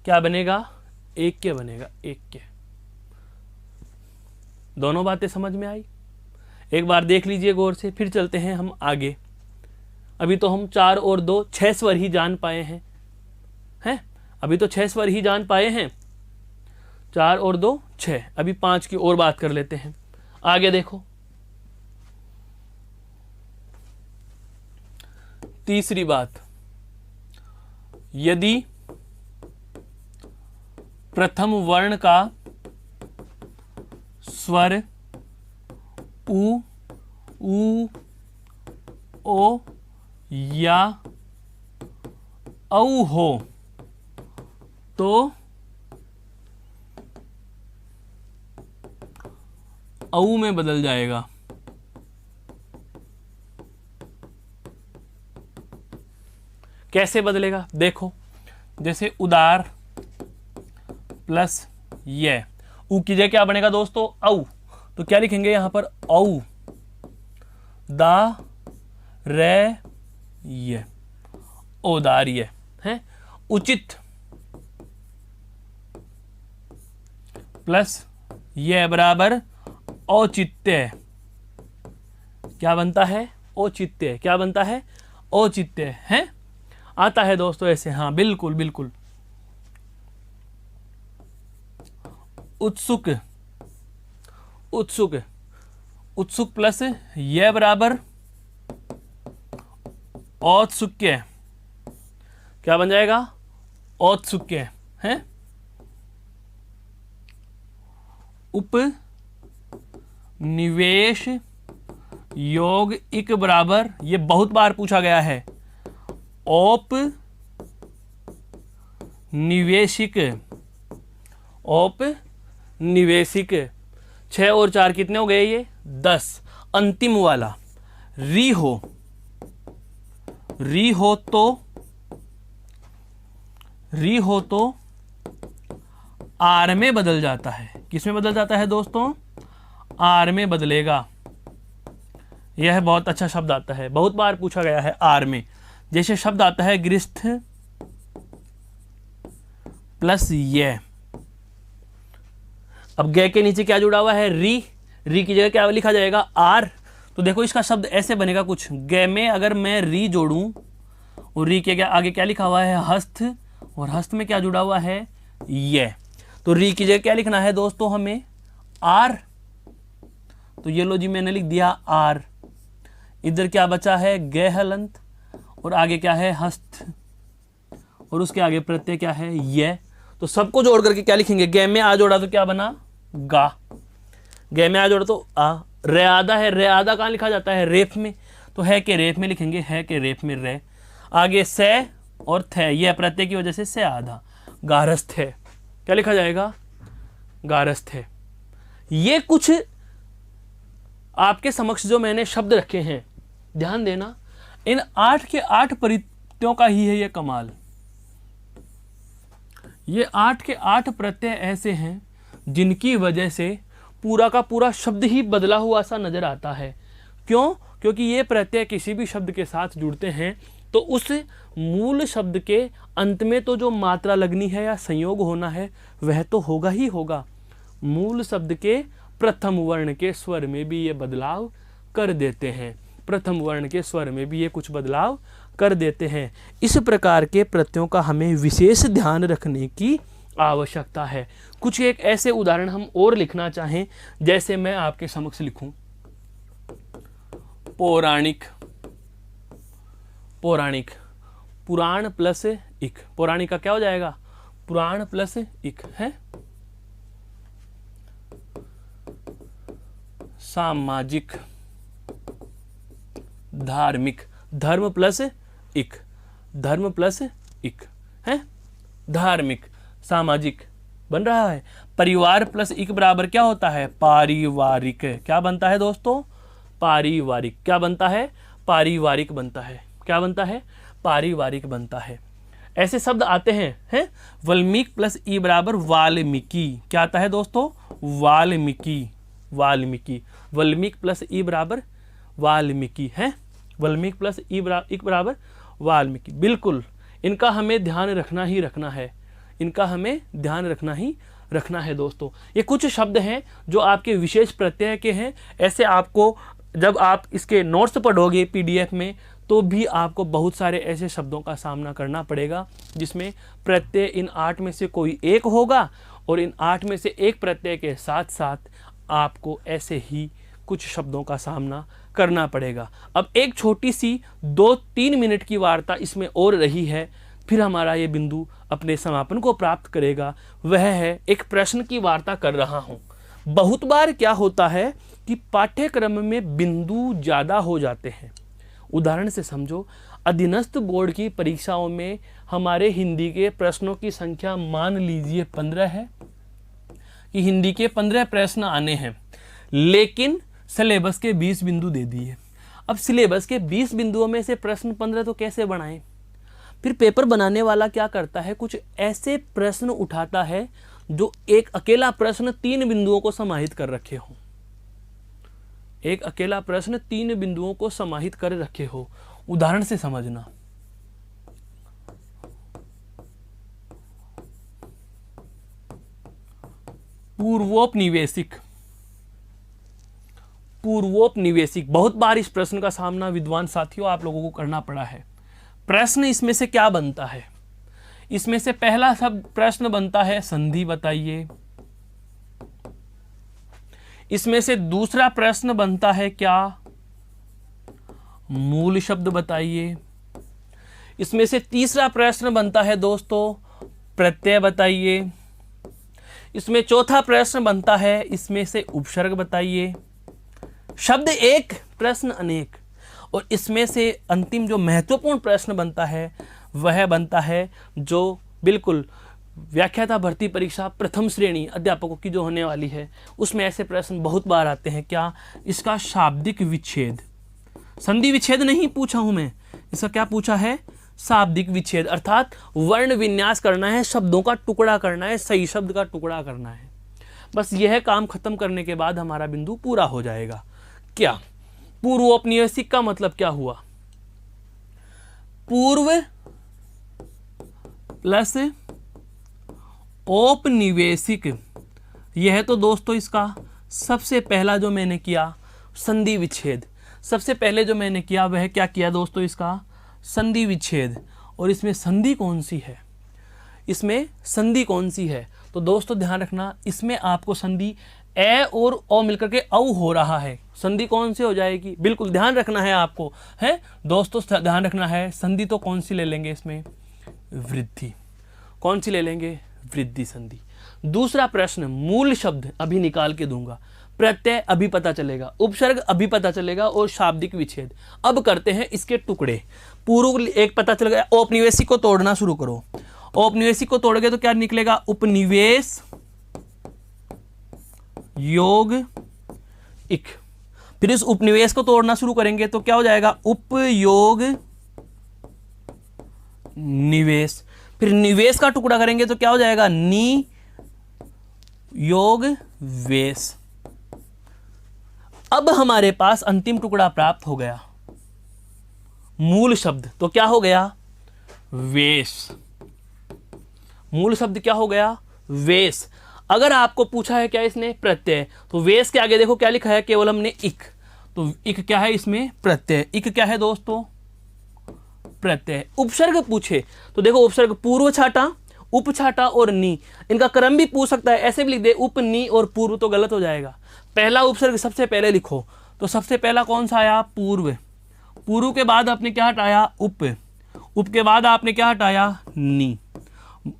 क्या बनेगा, ऐक्य बनेगा, ऐक्य। दोनों बातें समझ में आई? एक बार देख लीजिए गौर से, फिर चलते हैं हम आगे। अभी तो हम 4 और 2 6 स्वर ही जान पाए हैं, अभी तो 6 स्वर ही जान पाए हैं, 4 और 2 6, अभी 5 की और बात कर लेते हैं। आगे देखो, तीसरी बात, यदि प्रथम वर्ण का स्वर उ, ओ या औ हो तो औ में बदल जाएगा। कैसे बदलेगा, देखो, जैसे उदार प्लस ये, ऊ की जगह क्या बनेगा दोस्तों, औ, तो क्या लिखेंगे यहां पर, औ, दा रे ये, औदार्य है। उचित प्लस ये बराबर औचित्य, क्या बनता है, औचित्य, क्या बनता है, औचित्य है। आता है दोस्तों ऐसे, हाँ बिल्कुल बिल्कुल। उत्सुक, उत्सुक, उत्सुक प्लस यह बराबर औत्सुक्य, क्या बन जाएगा, औत्सुक्य है। उप निवेश योग इक बराबर, ये बहुत बार पूछा गया है, औप निवेशिक, औप निवेशिक। 6 और 4 कितने हो गए, ये 10। अंतिम वाला री हो, री हो तो आर में बदल जाता है। किस में बदल जाता है दोस्तों, आर में बदलेगा। यह बहुत अच्छा शब्द आता है, बहुत बार पूछा गया है आर में। जैसे शब्द आता है गृहस्थ प्लस ये, अब गे के नीचे क्या जुड़ा हुआ है, री, री की जगह क्या लिखा जाएगा, आर। तो देखो इसका शब्द ऐसे बनेगा कुछ, गे में अगर मैं री जोड़ूं और री के आगे क्या लिखा हुआ है, हस्त, और हस्त में क्या जुड़ा हुआ है, ये, तो री की जगह क्या लिखना है दोस्तों हमें, आर। तो ये लो जी मैंने लिख दिया आर। इधर क्या बचा है, गे हलंत, और आगे क्या है, हस्त, और उसके आगे प्रत्यय क्या है, ये। तो सबको जोड़ करके क्या लिखेंगे, गे में आ जोड़ा तो क्या बना, गा, गे में आ जोड़ा तो आ। रे आधा है, रे आधा कहाँ लिखा जाता है, रेफ में, तो है के रेफ में लिखेंगे, है के रेफ में रे। आगे से और थे, यह प्रत्यय की वजह से आधा, गारस्थ है, क्या लिखा जाएगा, गारस्थ है। ये कुछ आपके समक्ष जो मैंने शब्द रखे हैं, ध्यान देना, इन 8 के 8 प्रत्ययों का ही है ये कमाल। ये 8 के 8 प्रत्यय ऐसे हैं जिनकी वजह से पूरा का पूरा शब्द ही बदला हुआ सा नजर आता है। क्यों? क्योंकि ये प्रत्यय किसी भी शब्द के साथ जुड़ते हैं तो उस मूल शब्द के अंत में तो जो मात्रा लगनी है या संयोग होना है वह तो होगा ही होगा। मूल शब्द के प्रथम वर्ण के स्वर में भी ये बदलाव कर देते हैं। प्रथम वर्ण के स्वर में भी ये कुछ बदलाव कर देते हैं। इस प्रकार के प्रत्ययों का हमें विशेष ध्यान रखने की आवश्यकता है। कुछ एक ऐसे उदाहरण हम और लिखना चाहें, जैसे मैं आपके समक्ष लिखूं पौराणिक, पौराणिक, पुराण प्लस इक, पौराणिक का क्या हो जाएगा, पुराण प्लस इक है। सामाजिक, धार्मिक, धर्म प्लस इक, धर्म प्लस इक है, धार्मिक, सामाजिक बन रहा है। परिवार प्लस इक बराबर क्या होता है, पारिवारिक। क्या बनता है दोस्तों, पारिवारिक। क्या बनता है, पारिवारिक बनता है। क्या बनता है, पारिवारिक बनता है। ऐसे शब्द आते हैं वाल्मीकि प्लस ई बराबर वाल्मीकि। क्या आता है दोस्तों, वाल्मीकि, वाल्मीकि। वाल्मीकि प्लस ई बराबर वाल्मीकि है, वाल्मीकि प्लस ई बराबर वाल्मीकि। बिल्कुल, इनका हमें ध्यान रखना ही रखना है, इनका हमें ध्यान रखना ही रखना है दोस्तों। ये कुछ शब्द हैं जो आपके विशेष प्रत्यय के हैं। ऐसे आपको जब आप इसके नोट्स पढ़ोगे पीडीएफ में, तो भी आपको बहुत सारे ऐसे शब्दों का सामना करना पड़ेगा जिसमें प्रत्यय इन 8 में से कोई एक होगा, और इन 8 में से एक प्रत्यय के साथ साथ आपको ऐसे ही कुछ शब्दों का सामना करना पड़ेगा। अब एक छोटी सी 2-3 मिनट की वार्ता इसमें और रही है, फिर हमारा ये बिंदु अपने समापन को प्राप्त करेगा। वह है, एक प्रश्न की वार्ता कर रहा हूँ। बहुत बार क्या होता है कि पाठ्यक्रम में बिंदु ज़्यादा हो जाते हैं। उदाहरण से समझो, अधीनस्थ बोर्ड की परीक्षाओं में हमारे हिंदी के प्रश्नों की संख्या मान लीजिए 15 है, कि हिंदी के 15 प्रश्न आने हैं, लेकिन सिलेबस के 20 बिंदु दे दिए। अब सिलेबस के 20 बिंदुओं में से प्रश्न 15 तो कैसे बनाएं? फिर पेपर बनाने वाला क्या करता है, कुछ ऐसे प्रश्न उठाता है जो एक अकेला प्रश्न 3 बिंदुओं को समाहित कर रखे हो। एक अकेला प्रश्न 3 बिंदुओं को समाहित कर रखे हो। उदाहरण से समझना, पूर्वोपनिवेशिक, पूर्वोपनिवेशिक। बहुत बार इस प्रश्न का सामना विद्वान साथियों आप लोगों को करना पड़ा है। प्रश्न इसमें से क्या बनता है? इसमें से पहला शब्द प्रश्न बनता है संधि बताइए। इसमें से दूसरा प्रश्न बनता है क्या, मूल शब्द बताइए। इसमें से तीसरा प्रश्न बनता है दोस्तों प्रत्यय बताइए। इसमें चौथा प्रश्न बनता है इसमें से उपसर्ग बताइए। शब्द एक, प्रश्न अनेक। और इसमें से अंतिम जो महत्वपूर्ण प्रश्न बनता है वह बनता है जो बिल्कुल व्याख्याता भर्ती परीक्षा प्रथम श्रेणी अध्यापकों की जो होने वाली है, उसमें ऐसे प्रश्न बहुत बार आते हैं। क्या, इसका शाब्दिक विच्छेद। संधि विच्छेद नहीं पूछा हूं मैं, इसका क्या पूछा है, शाब्दिक विच्छेद। अर्थात वर्ण विन्यास करना है, शब्दों का टुकड़ा करना है, सही शब्द का टुकड़ा करना है। बस यह काम खत्म करने के बाद हमारा बिंदु पूरा हो जाएगा। क्या, पूर्वोपनिवेशिक का मतलब क्या हुआ, पूर्व प्लस औपनिवेशिक। यह तो दोस्तों इसका सबसे पहला जो मैंने किया संधि विच्छेद। सबसे पहले जो मैंने किया वह क्या किया दोस्तों, इसका संधि विच्छेद। और इसमें संधि कौन सी है, इसमें संधि कौन सी है, तो दोस्तों ध्यान रखना, इसमें आपको संधि ए और ओ मिलकर के औ हो रहा है। संधि कौन सी हो जाएगी, बिल्कुल ध्यान रखना है आपको, है दोस्तों, ध्यान रखना है। संधि तो कौन सी ले लेंगे इसमें, वृद्धि। कौन सी ले लेंगे, वृद्धि संधि। दूसरा प्रश्न, मूल शब्द अभी निकाल के दूंगा, प्रत्यय अभी पता चलेगा, उपसर्ग अभी पता चलेगा, और शाब्दिक विच्छेद। अब करते हैं इसके टुकड़े। पूर्व एक पता चल गया, औपनिवेशिक को तोड़ना शुरू करो। औपनिवेशिक को तोड़ोगे तो क्या निकलेगा, उपनिवेश योग इक। फिर इस उपनिवेश को तोड़ना शुरू करेंगे तो क्या हो जाएगा, उपयोग निवेश। फिर निवेश का टुकड़ा करेंगे तो क्या हो जाएगा, नि योग वेश। अब हमारे पास अंतिम टुकड़ा प्राप्त हो गया, मूल शब्द। तो क्या हो गया, वेश। मूल शब्द क्या हो गया, वेश। अगर आपको पूछा है क्या इसने प्रत्यय, तो वेश के आगे देखो क्या लिखा है, केवल हमने इक, तो इक क्या है इसमें प्रत्यय, इक क्या है दोस्तों प्रत्यय। उपसर्ग पूछे तो देखो उपसर्ग पूर्व छाटा, उप छाटा और नी, इनका क्रम भी पूछ सकता है, ऐसे भी लिख दे उप नी और पूर्व तो गलत हो जाएगा। पहला उपसर्ग सबसे पहले लिखो, तो सबसे पहला कौन सा आया पूर्व, पूर्व के बाद आपने क्या हटाया उप, उप के बाद आपने क्या हटाया नी।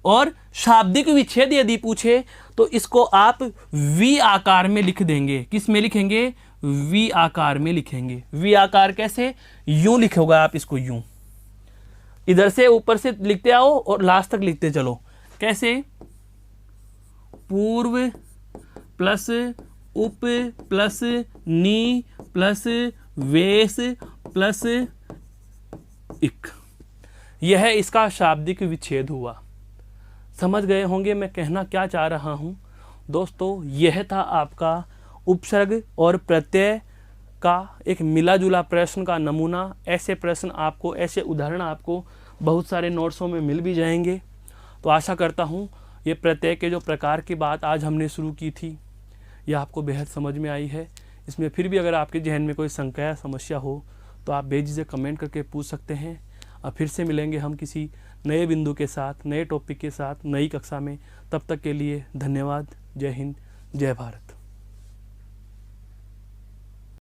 और शाब्दिक विच्छेद यदि पूछे तो इसको आप वी आकार में लिख देंगे, किस में लिखेंगे वी आकार में लिखेंगे। वी आकार कैसे, यूं लिखोगे आप इसको यूं, इधर से ऊपर से लिखते आओ और लास्ट तक लिखते चलो। कैसे, पूर्व प्लस उप प्लस नी प्लस वेश प्लस इक, यह इसका शाब्दिक विच्छेद हुआ। समझ गए होंगे मैं कहना क्या चाह रहा हूं दोस्तों। यह था आपका उपसर्ग और प्रत्यय का एक मिला जुला प्रश्न का नमूना। ऐसे प्रश्न आपको, ऐसे उदाहरण आपको बहुत सारे नोट्सों में मिल भी जाएंगे। तो आशा करता हूँ ये प्रत्यय के जो प्रकार की बात आज हमने शुरू की थी यह आपको बेहद समझ में आई है। इसमें फिर भी अगर आपके जहन में कोई शंका या समस्या हो तो आप बेझिझक कमेंट करके पूछ सकते हैं। और फिर से मिलेंगे हम किसी नए बिंदु के साथ, नए टॉपिक के साथ, नई कक्षा में। तब तक के लिए धन्यवाद। जय हिंद, जय भारत।